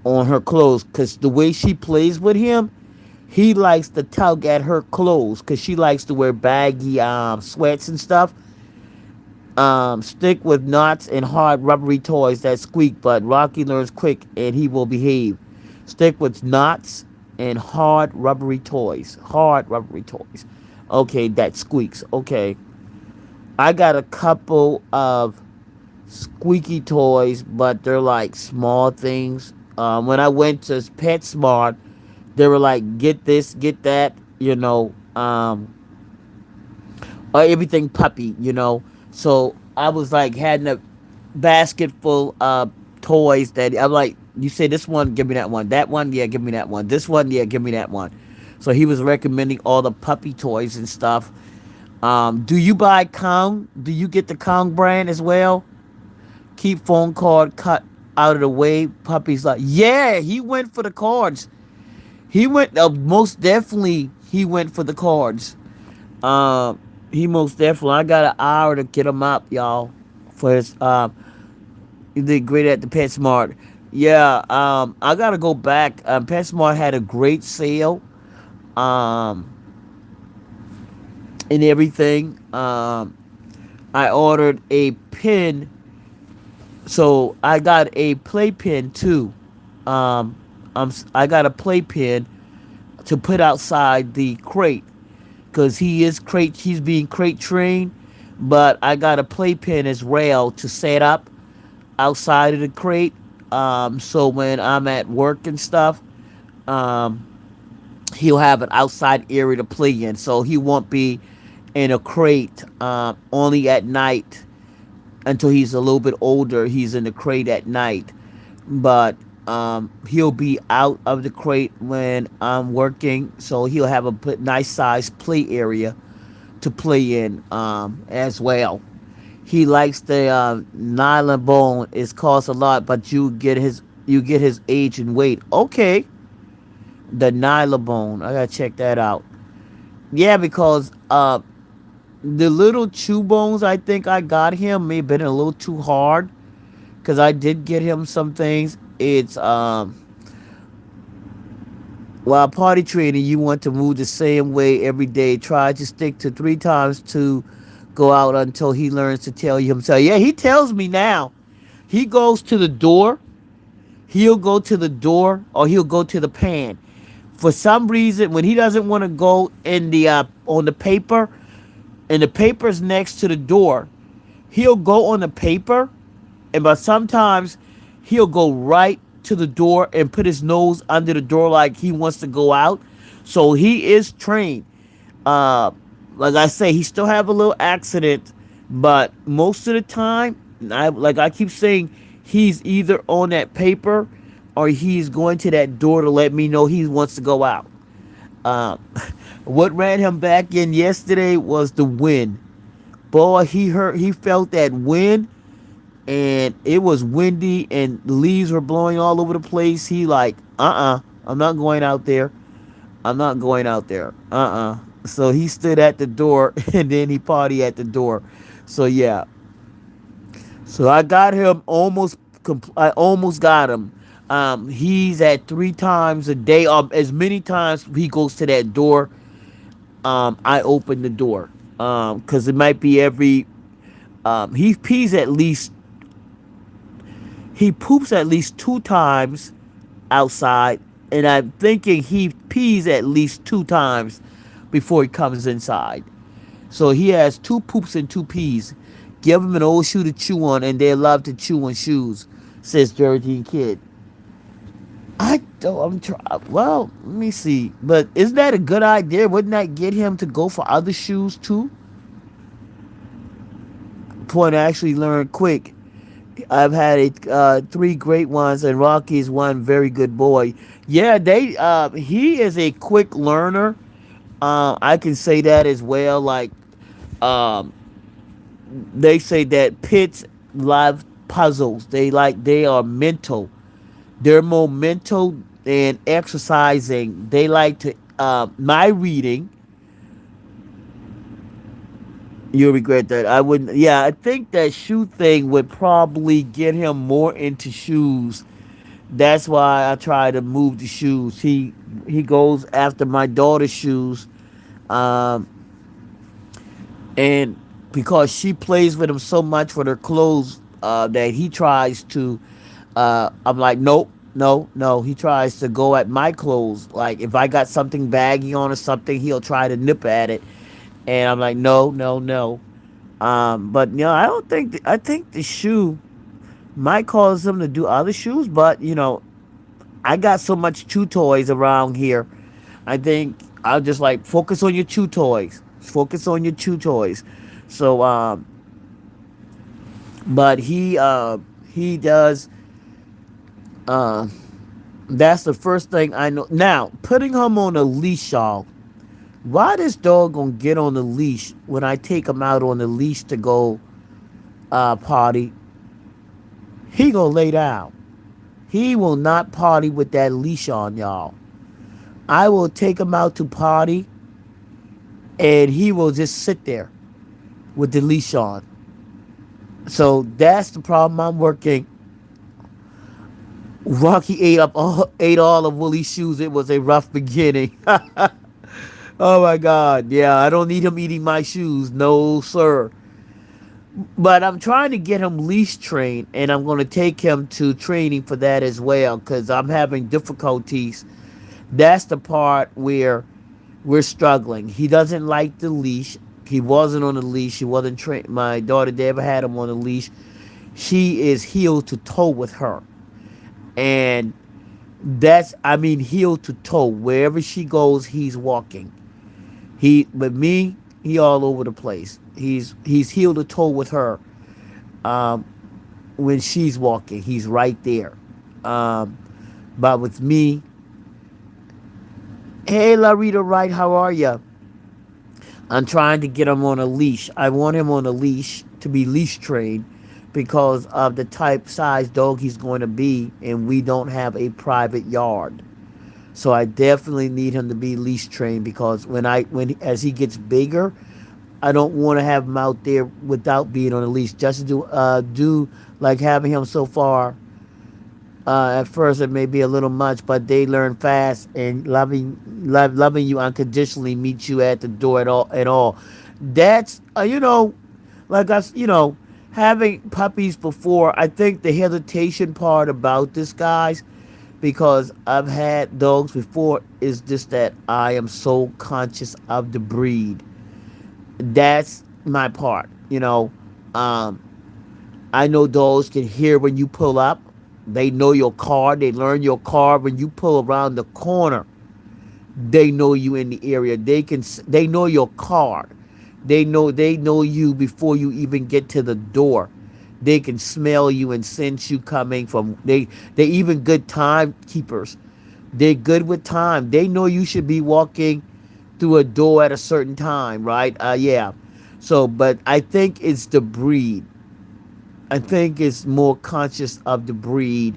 on her clothes because the way she plays with him, he likes to tug at her clothes because she likes to wear baggy sweats and stuff. Stick with knots and hard rubbery toys that squeak, but Rocky learns quick and he will behave. Stick with knots and hard rubbery toys. Hard rubbery toys. Okay, that squeaks. Okay. I got a couple of squeaky toys, but they're like small things. When I went to PetSmart, they were like, get this, get that, or everything puppy, So I was like, had a basket full of toys that I'm like, you say this one, give me that one. That one, yeah, give me that one. This one, yeah, give me that one. So he was recommending all the puppy toys and stuff. Do you buy Kong? Do you get the Kong brand as well? Keep phone card cut out of the way. Puppy's like, yeah, he went for the cards. He went, most definitely, he went for the cards. Um, he most definitely. I got an hour to get him up, y'all. For his, he did great at the PetSmart. Yeah, I gotta go back. PetSmart had a great sale, um, and everything. I ordered a pin, so I got a playpen too. Um, I got a playpen to put outside the crate because he is crate. He's being crate trained, but I got a playpen as well to set up outside of the crate. So when I'm at work and stuff, um, he'll have an outside area to play in. So he won't be in a crate only at night until he's a little bit older. He's in the crate at night, but he'll be out of the crate when I'm working. So he'll have a nice size play area to play in as well. He likes the nylon bone. It costs a lot, but you get his age and weight. Okay, the nylon bone. I gotta check that out. Yeah, because the little chew bones I think I got him may have been a little too hard. Cause I did get him some things. It's while potty training, you want to move the same way every day. Try to stick to 3 times to go out until he learns to tell you himself. Yeah, he tells me now. He goes to the door. He'll go to the door or he'll go to the pan. For some reason, when he doesn't want to go in the on the paper, and the paper's next to the door, he'll go on the paper, and but sometimes he'll go right to the door and put his nose under the door like he wants to go out. So he is trained. Uh, like I say, he still have a little accident, but most of the time, I keep saying, he's either on that paper or he's going to that door to let me know he wants to go out. Um, what ran him back in yesterday was the wind. Boy, he felt that wind, and it was windy and leaves were blowing all over the place. He like, I'm not going out there. I'm not going out there. So he stood at the door and then he party at the door. So yeah. So I got him almost. I almost got him. He's at 3 times a day. As many times he goes to that door. I open the door. Cause it might be every. He pees at least. He poops at least 2 times outside, and I'm thinking he pees at least 2 times before he comes inside. So he has 2 poops and 2 pees. Give him an old shoe to chew on, and they love to chew on shoes, says Dirty Kid. I don't. I'm trying. Well, let me see. But isn't that a good idea? Wouldn't that get him to go for other shoes too? Point actually learn quick. I've had 3 great ones, and Rocky's one very good boy. Yeah, they. He is a quick learner. I can say that as well. Like, um, they say that pits love puzzles. They are mental. They're more mental than exercising. They like to. My reading. You'll regret that. I wouldn't. Yeah, I think that shoe thing would probably get him more into shoes. That's why I try to move the shoes. He goes after my daughter's shoes, um, and because she plays with him so much with her clothes, that he tries to. I'm like, nope. No. He tries to go at my clothes. Like if I got something baggy on or something, he'll try to nip at it, and I'm like, no. But I don't think. I think the shoe might cause him to do other shoes, but I got so much chew toys around here. I think I'll just like focus on your chew toys. Focus on your chew toys. So, but he does. Uh, that's the first thing I know. Now, putting him on a leash, y'all. Why this dog gonna get on the leash when I take him out on the leash to go potty? He gonna lay down. He will not potty with that leash on, y'all. I will take him out to potty, and he will just sit there with the leash on. So that's the problem I'm working. Rocky ate all of Willie's shoes. It was a rough beginning. Oh my God. Yeah, I don't need him eating my shoes. No, sir. But I'm trying to get him leash trained, and I'm going to take him to training for that as well because I'm having difficulties. That's the part where we're struggling. He doesn't like the leash. He wasn't on the leash. He wasn't trained. My daughter never had him on a leash. She is heel to toe with her. And I mean, heel to toe. Wherever she goes, he's walking. But me, he all over the place. He's heel to toe with her. Um, when she's walking, he's right there. Um, but with me, hey, Larita Wright, how are you? I'm trying to get him on a leash. I want him on a leash to be leash trained because of the type size dog he's going to be, and we don't have a private yard. So I definitely need him to be leash trained because as he gets bigger, I don't want to have him out there without being on a leash. Just to do like having him so far. At first, it may be a little much, but they learn fast, and loving you unconditionally meets you at the door at all. That's like us, having puppies before. I think the hesitation part about this, guys, because I've had dogs before, is just that I am so conscious of the breed. That's my part. Um, I know dogs can hear when you pull up. They know your car. They learn your car when you pull around the corner. They know you in the area. They know your car. They know you before you even get to the door. They can smell you and sense you coming from. They even good timekeepers. They're good with time. They know you should be walking through a door at a certain time, right? Yeah. So, but I think it's the breed. I think it's more conscious of the breed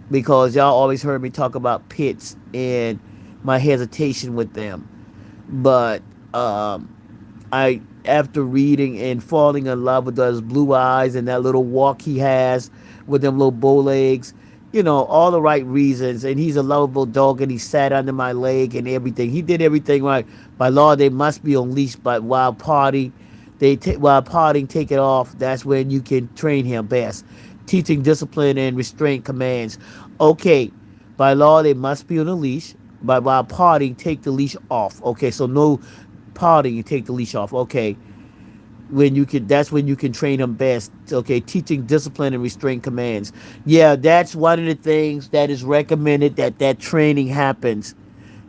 because y'all always heard me talk about pits and my hesitation with them. But I after reading and falling in love with those blue eyes and that little walk he has with them little bow legs, all the right reasons. And he's a lovable dog, and he sat under my leg and everything. He did everything right. By law, they must be on leash, but while partying, take it off. That's when you can train him best. Teaching discipline and restraint commands. Okay, by law, they must be on a leash, but while partying, take the leash off. Okay, so no partying, you take the leash off. Okay, that's when you can train them best. Okay, teaching discipline and restraint commands. Yeah, that's one of the things that is recommended that training happens.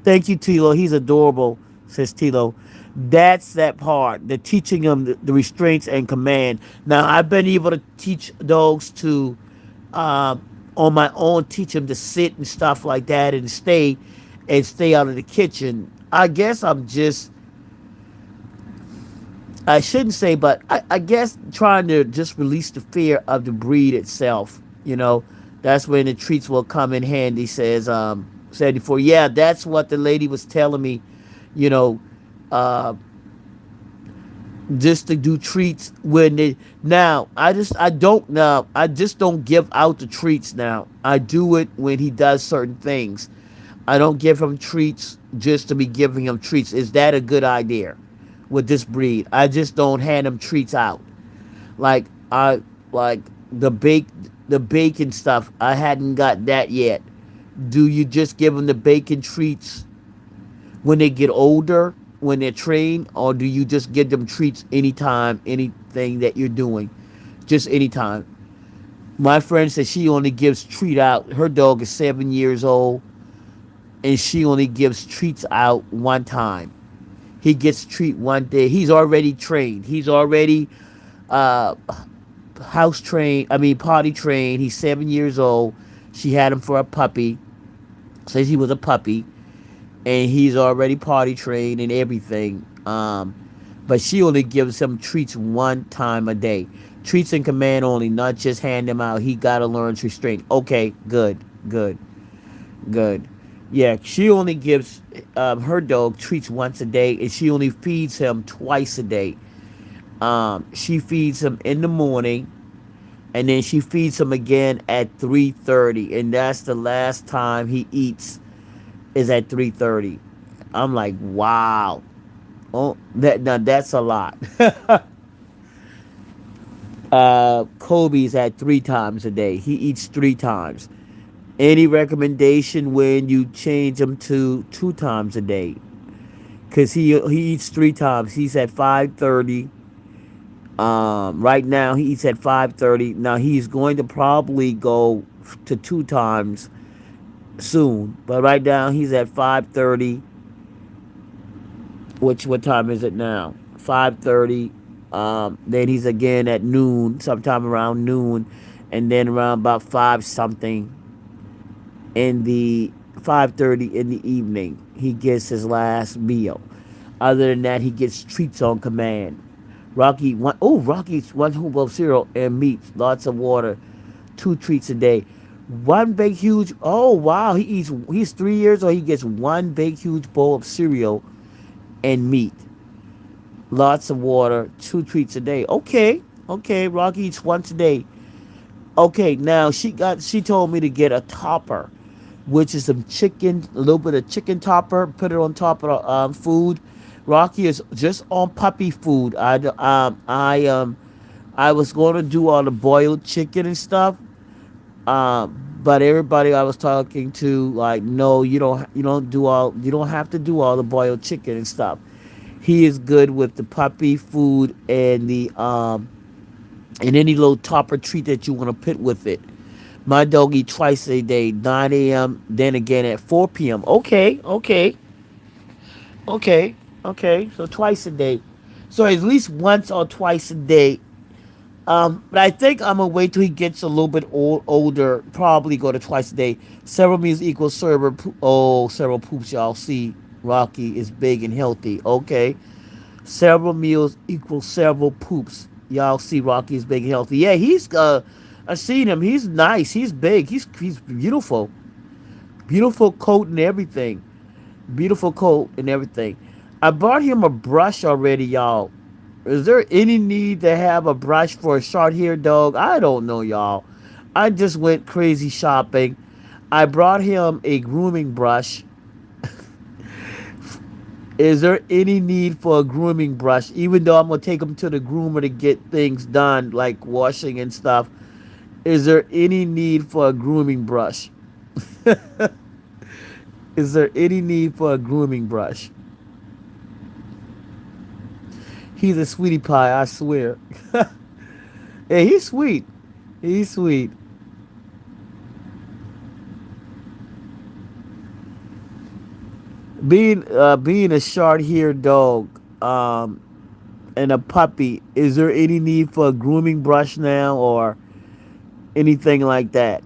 Thank you, Tilo. He's adorable, says Tilo. That's that part, the teaching them the restraints and command. Now, I've been able to teach dogs to, uh, on my own, teach them to sit and stuff like that and stay out of the kitchen. I guess I shouldn't say, but I guess trying to just release the fear of the breed itself. That's when the treats will come in handy. Said before, yeah, that's what the lady was telling me. You know, uh, just to do treats when they now. I just don't give out the treats now. I do it when he does certain things. I don't give him treats just to be giving him treats. Is that a good idea with this breed? I just don't hand him treats out. Like I like the bake. the bacon stuff. I hadn't got that yet. Do you just give them the bacon treats when they get older, when they're trained, or do you just give them treats anytime, anything that you're doing, just anytime? My friend said she only gives treat out. Her dog is 7 years old, and she only gives treats out one time. He gets treat one day. He's already trained. He's already uh, house trained. I mean, potty trained. He's 7 years old. She had him for a puppy. Says he was a puppy, and he's already potty trained and everything. But she only gives him treats one time a day. Treats in command only, not just hand them out. He gotta learn restraint. Okay, good, good, good. Yeah, she only gives her dog treats once a day, and she only feeds him twice a day. She feeds him in the morning, and then she feeds him again at 3:30, and that's the last time he eats is at 3:30. I'm like, wow. Oh, that now that's a lot. Kobe's at 3 times a day. He eats 3 times. Any recommendation when you change him to 2 times a day? Cause he eats 3 times. He's at 5:30. Right now he eats at 5:30. Now he's going to probably go to 2 times soon, but right now he's at 5:30. Which what time is it now? 5:30. Then he's again at noon, sometime around noon, and then around about five something in the 5:30 in the evening, he gets his last meal. Other than that, he gets treats on command. Rocky's one hoop of cereal and meat, lots of water, 2 treats a day. One big huge. Oh wow, He's 3 years old. He gets one big huge bowl of cereal and meat, lots of water, 2 treats a day. Okay, okay. Rocky eats once a day. Okay, now she told me to get a topper, which is some chicken, a little bit of chicken topper. Put it on top of the food. Rocky is just on puppy food. I was going to do all the boiled chicken and stuff. But everybody I was talking to, like, no, you don't have to do all the boiled chicken and stuff. He is good with the puppy food and any little topper treat that you want to put with it. My dog eats twice a day, 9 a.m. then again at 4 p.m. Okay, okay, okay, okay. So twice a day. So at least once or twice a day. But I think I'm gonna wait till he gets a little bit older. Probably go to twice a day. Several meals equals several poops. Y'all see, Rocky is big and healthy. Okay, several meals equals several poops. Y'all see, Rocky is big and healthy. Yeah, I've seen him. He's nice. He's big. He's beautiful. Beautiful coat and everything. Beautiful coat and everything. I bought him a brush already, y'all. Is there any need to have a brush for a short-haired dog? I don't know, y'all. I just went crazy shopping. I brought him a grooming brush. Is there any need for a grooming brush? Even though I'm going to take him to the groomer to get things done, like washing and stuff. Is there any need for a grooming brush? Is there any need for a grooming brush? He's a sweetie pie, I swear. Yeah, he's sweet. He's sweet. Being a short-haired dog, and a puppy, is there any need for a grooming brush now or anything like that?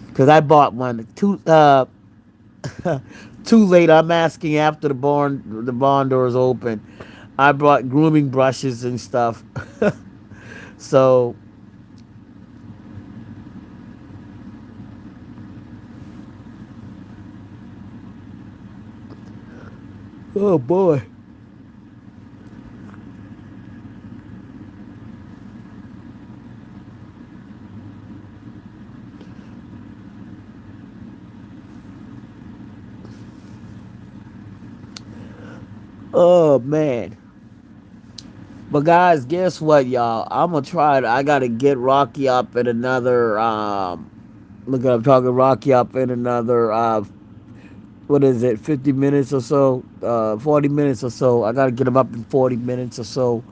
Because I bought one too late. I'm asking after the barn doors open. I brought grooming brushes and stuff. So, oh boy. Oh man. But guys, guess what, y'all? I'm gonna try it. I gotta get Rocky up in another. Look, I'm talking Rocky up in another. What is it? 50 minutes or so. 40 minutes or so. I gotta get him up in 40 minutes or so.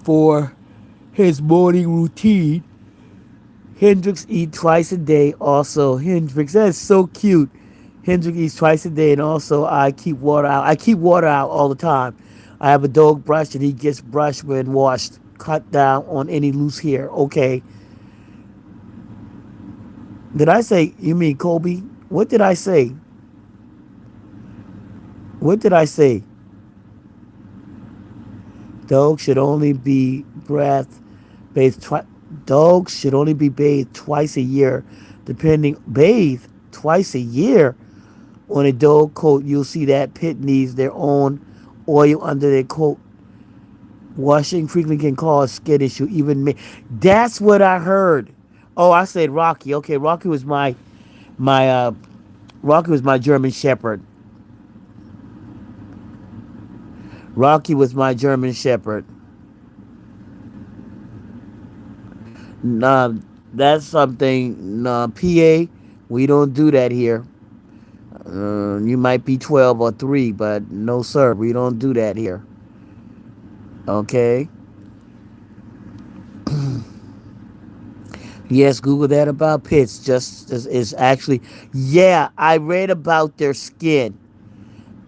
For his morning routine. Hendrix eat twice a day. Also, Hendrix, that's so cute. Hendrix eats twice a day, and also I keep water out. I keep water out all the time. I have a dog brush, and he gets brushed when washed. Cut down on any loose hair. Okay. Did I say? You mean Kobe? What did I say? What did I say? Dogs should only be breath bathed twice. Dogs should only be bathed twice a year, depending. Bathe twice a year. On a dog coat, you'll see that pit needs their own oil under their coat. Washing frequently can cause skin issue. Even me. That's what I heard. Oh, I said Rocky. Okay, my Rocky was my German Shepherd. Rocky was my German Shepherd. Nah, that's something. Nah, PA. We don't do that here. You might be 12 or 3, but no, sir. We don't do that here. Okay. Yes, Google that about pits. Just is actually, yeah. I read about their skin.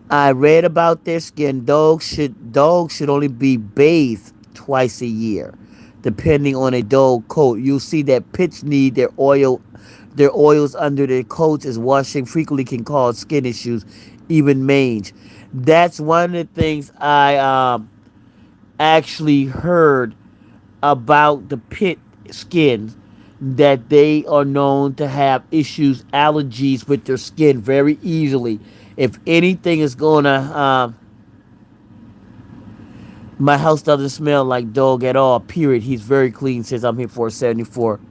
I read about their skin. Dogs should only be bathed twice a year, depending on a dog coat. You'll see that pits need their oils under their coats, as washing frequently can cause skin issues, even mange. That's one of the things I actually heard about the pit skins, that they are known to have issues, allergies with their skin very easily. If anything is gonna, my house doesn't smell like dog at all. Period. He's very clean. Says I'm here for 74.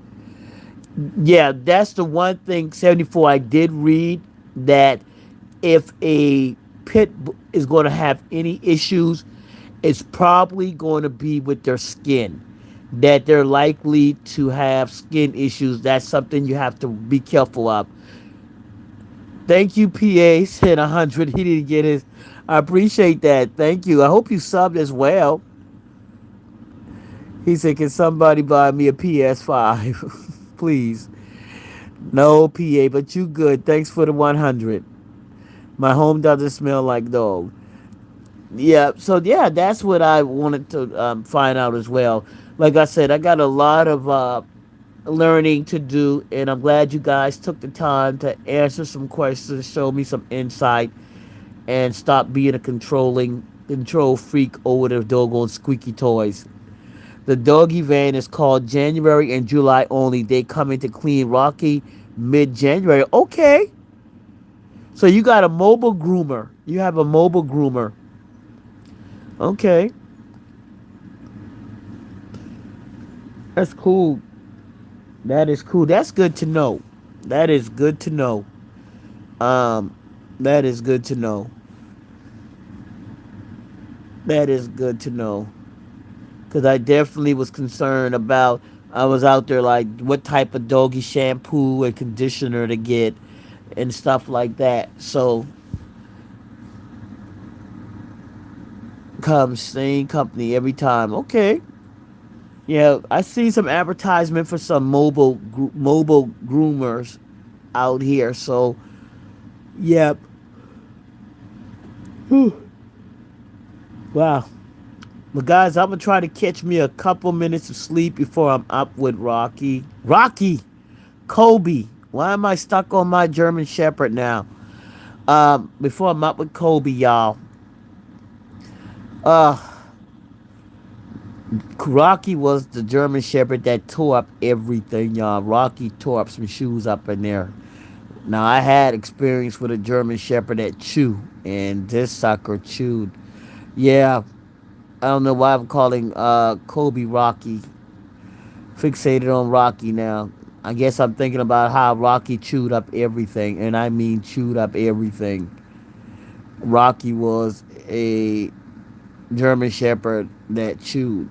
Yeah, that's the one thing. 74. I did read that if a is going to have any issues, it's probably going to be with their skin. That they're likely to have skin issues. That's something you have to be careful of. Thank you, PA. Said 100. He didn't get his. I appreciate that. Thank you. I hope you subbed as well. He said, can somebody buy me a PS5? Please. No, PA, but you good. Thanks for the 100. My home doesn't smell like dog. Yeah, so yeah, that's what I wanted to find out as well. Like I said, I got a lot of learning to do, and I'm glad you guys took the time to answer some questions, show me some insight, and stop being a control freak over the doggone squeaky toys. The doggy van is called January and July only. They coming to clean Rocky mid-January. Okay, so you got a mobile groomer. You have a mobile groomer. Okay, that's cool. That is cool. That's good to know. That is good to know. Um, that is good to know. That is good to know. Because I definitely was concerned about. I was out there like what type of doggy shampoo and conditioner to get and stuff like that. So comes same company every time. Okay. Yeah, I see some advertisement for some mobile groomers out here. So, yep. Whew. Wow. But guys, I'm gonna try to catch me a couple minutes of sleep before I'm up with Rocky. Rocky, Kobe. Why am I stuck on my German Shepherd now? Before I'm up with Kobe, y'all. Uh, Rocky was the German Shepherd that tore up everything, y'all. Rocky tore up some shoes up in there. Now I had experience with a German Shepherd that chew, and this sucker chewed. Yeah, I don't know why I'm calling Kobe Rocky. Fixated on Rocky now. I guess I'm thinking about how Rocky chewed up everything, and I mean chewed up everything. Rocky was a German Shepherd that chewed.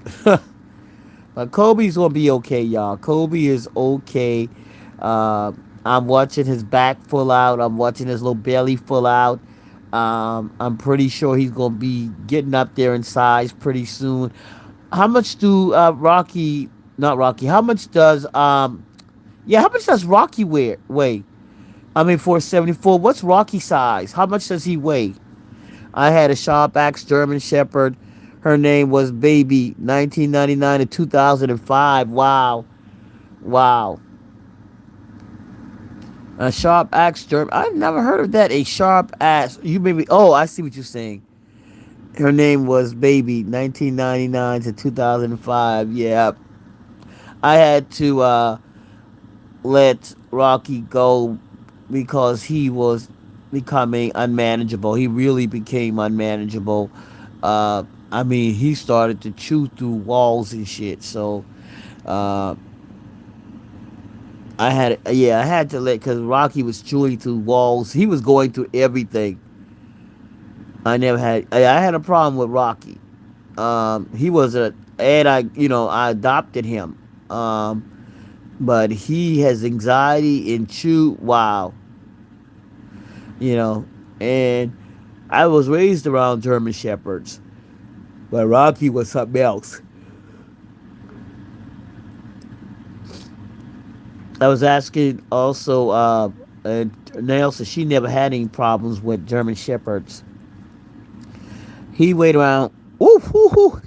But Kobe's gonna be okay, y'all. Kobe is okay. Uh, I'm watching his back full out. I'm watching his little belly full out. I'm pretty sure he's gonna be getting up there in size pretty soon. How much do Rocky? Not Rocky. How much does Yeah, how much does Rocky weigh? I mean, 474. What's Rocky size? How much does he weigh? I had a sharp axe German Shepherd. Her name was Baby, 1999 to 2005. Wow. Wow. A sharp axe German. I've never heard of that. A sharp axe. You maybe. Oh, I see what you're saying. Her name was Baby, 1999 to 2005. Yeah. I had to let Rocky go because he was becoming unmanageable. He really became unmanageable. I mean, he started to chew through walls and shit. So uh, I had to let because Rocky was chewing through walls. He was going through everything. I had a problem with Rocky. He was and I adopted him. But he has anxiety and chew. Wow, you know, and I was raised around German Shepherds, but Rocky was something else. I was asking also, and Nail said she never had any problems with German Shepherds. He weighed around, ooh, ooh, ooh,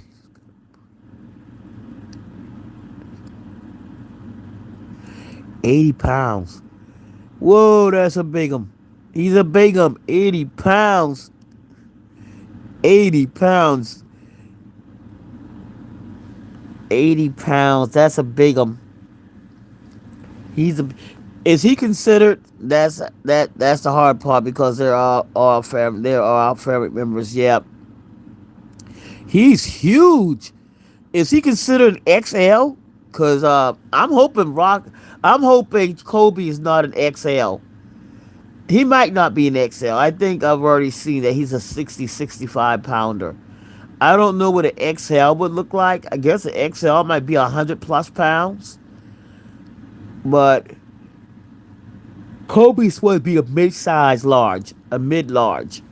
80 pounds. Whoa, that's a big one. He's a big one. 80 pounds. 80 pounds. 80 pounds. That's a big one. He's a. Is he considered? That's the hard part because they're all family. They're all family members. Yep. He's huge. Is he considered XL? Cause I'm hoping Kobe is not an XL. He might not be an XL. I think I've already seen that he's a 65 pounder. I don't know what an XL would look like. I guess an XL might be 100 plus pounds. But Kobe's supposed to be a mid-size large, a mid-large.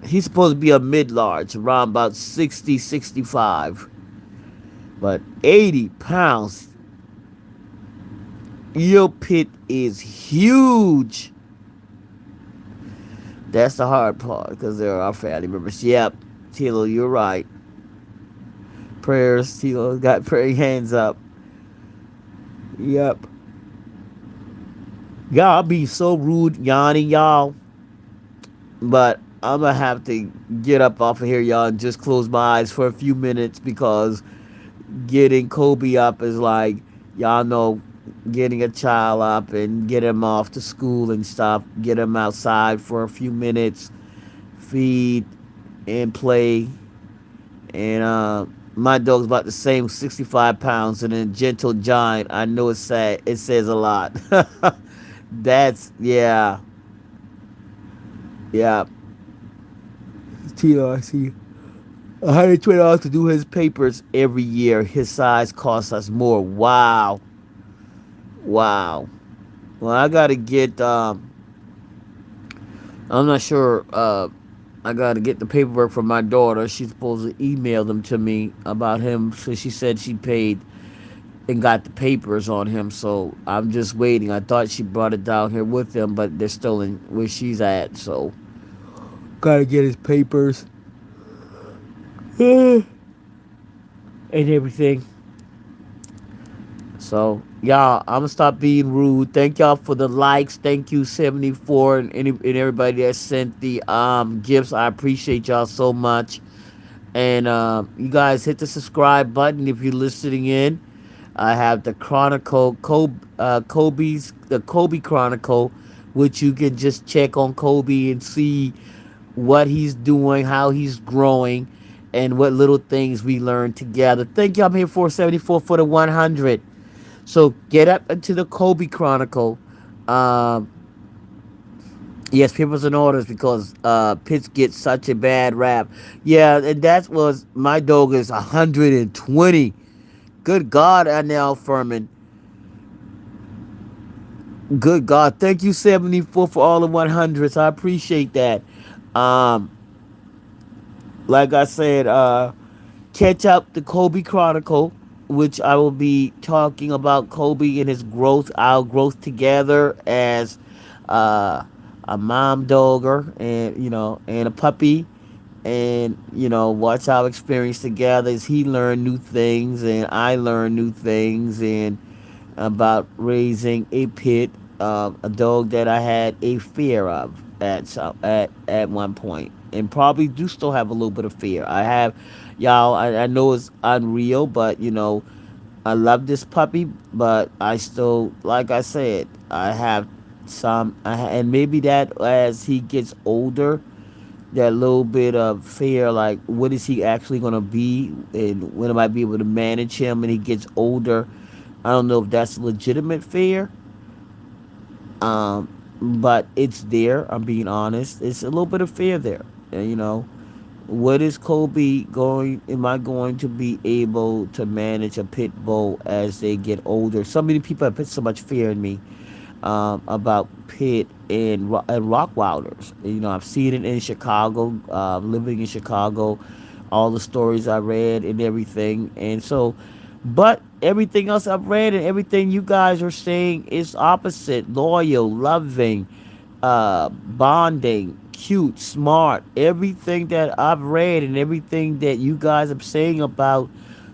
He's supposed to be a mid-large, around about 60, 65. But 80 pounds, your pit is huge. That's the hard part because they're our family members. Yep, Tilo, you're right. Prayers, Tilo got praying hands up. Yep. Y'all be so rude, Yanni, y'all. But I'm gonna have to get up off of here, y'all, and just close my eyes for a few minutes because getting Kobe up is like, y'all know, getting a child up and get him off to school and stuff, get him outside for a few minutes, feed and play. And my dog's about the same, 65 pounds, and a gentle giant. I know it's sad. It says a lot. That's, yeah, yeah. Tito, I see. $120 to do his papers every year. His size costs us more. Wow. Wow. Well, I gotta get. I'm not sure. I gotta get the paperwork from my daughter. She's supposed to email them to me about him. So she said she paid and got the papers on him. So I'm just waiting. I thought she brought it down here with them, but they're still in where she's at. So gotta get his papers and everything. So, y'all, I'm gonna stop being rude. Thank y'all for the likes. Thank you, 74, and everybody that sent the gifts. I appreciate y'all so much. And you guys hit the subscribe button if you're listening in. I have the the Kobe Chronicle, which you can just check on Kobe and see what he's doing, how he's growing, and what little things we learned together. Thank you. I'm here 474 for the 100. So get up into the Kobe Chronicle. Um, Yes, papers and orders because Pitts gets such a bad rap. Yeah, and that was my dog is 120. Good God, Anel Furman. Good God, thank you 74 for all the 100s. I appreciate that. Um, like I said, catch up the Kobe Chronicle, which I will be talking about Kobe and his growth, our growth together as uh, a mom dogger and and a puppy, and watch our experience together as he learned new things and I learned new things and about raising a pit, a dog that I had a fear of at one point, and probably do still have a little bit of fear. I have, y'all. I know it's unreal, but I love this puppy, but I still, like I said, I have and maybe that as he gets older, that little bit of fear, like what is he actually gonna be, and when am I be able to manage him? And he gets older. I don't know if that's legitimate fear, um, but it's there. I'm being honest. It's a little bit of fear there. And, what is Kobe going? Am I going to be able to manage a pit bull as they get older? So many people have put so much fear in me about pit and Rockwilders. I've seen it in Chicago, living in Chicago, all the stories I read and everything. And so, but everything else I've read and everything you guys are saying is opposite: loyal, loving, bonding, cute, smart. Everything that I've read and everything that you guys are saying about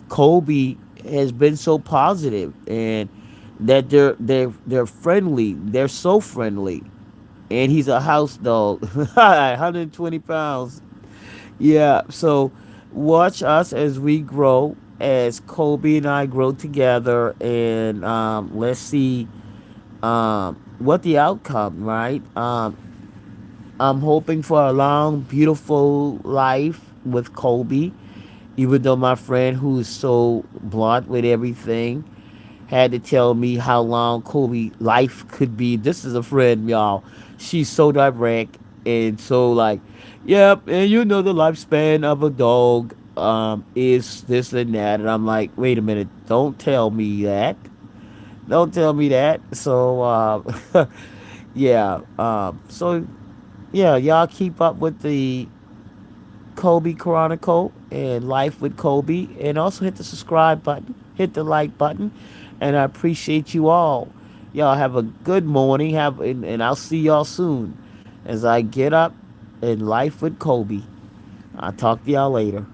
Kobe has been so positive, and that they're friendly. They're so friendly, and he's a house dog, 120 pounds. Yeah, so watch us as we grow, as Kobe and I grow together, and let's see what the outcome, right? I'm hoping for a long, beautiful life with Kobe, even though my friend, who's so blunt with everything, had to tell me how long Kobe life could be. This is a friend, y'all. She's so direct and so like, yep, and the lifespan of a dog is this and that. And I'm like, wait a minute, don't tell me that. Don't tell me that. So yeah. So yeah, y'all keep up with the Kobe Chronicle and Life with Kobe, and also hit the subscribe button, hit the like button, and I appreciate you all. Y'all have a good morning. And I'll see y'all soon as I get up in Life with Kobe. I'll talk to y'all later.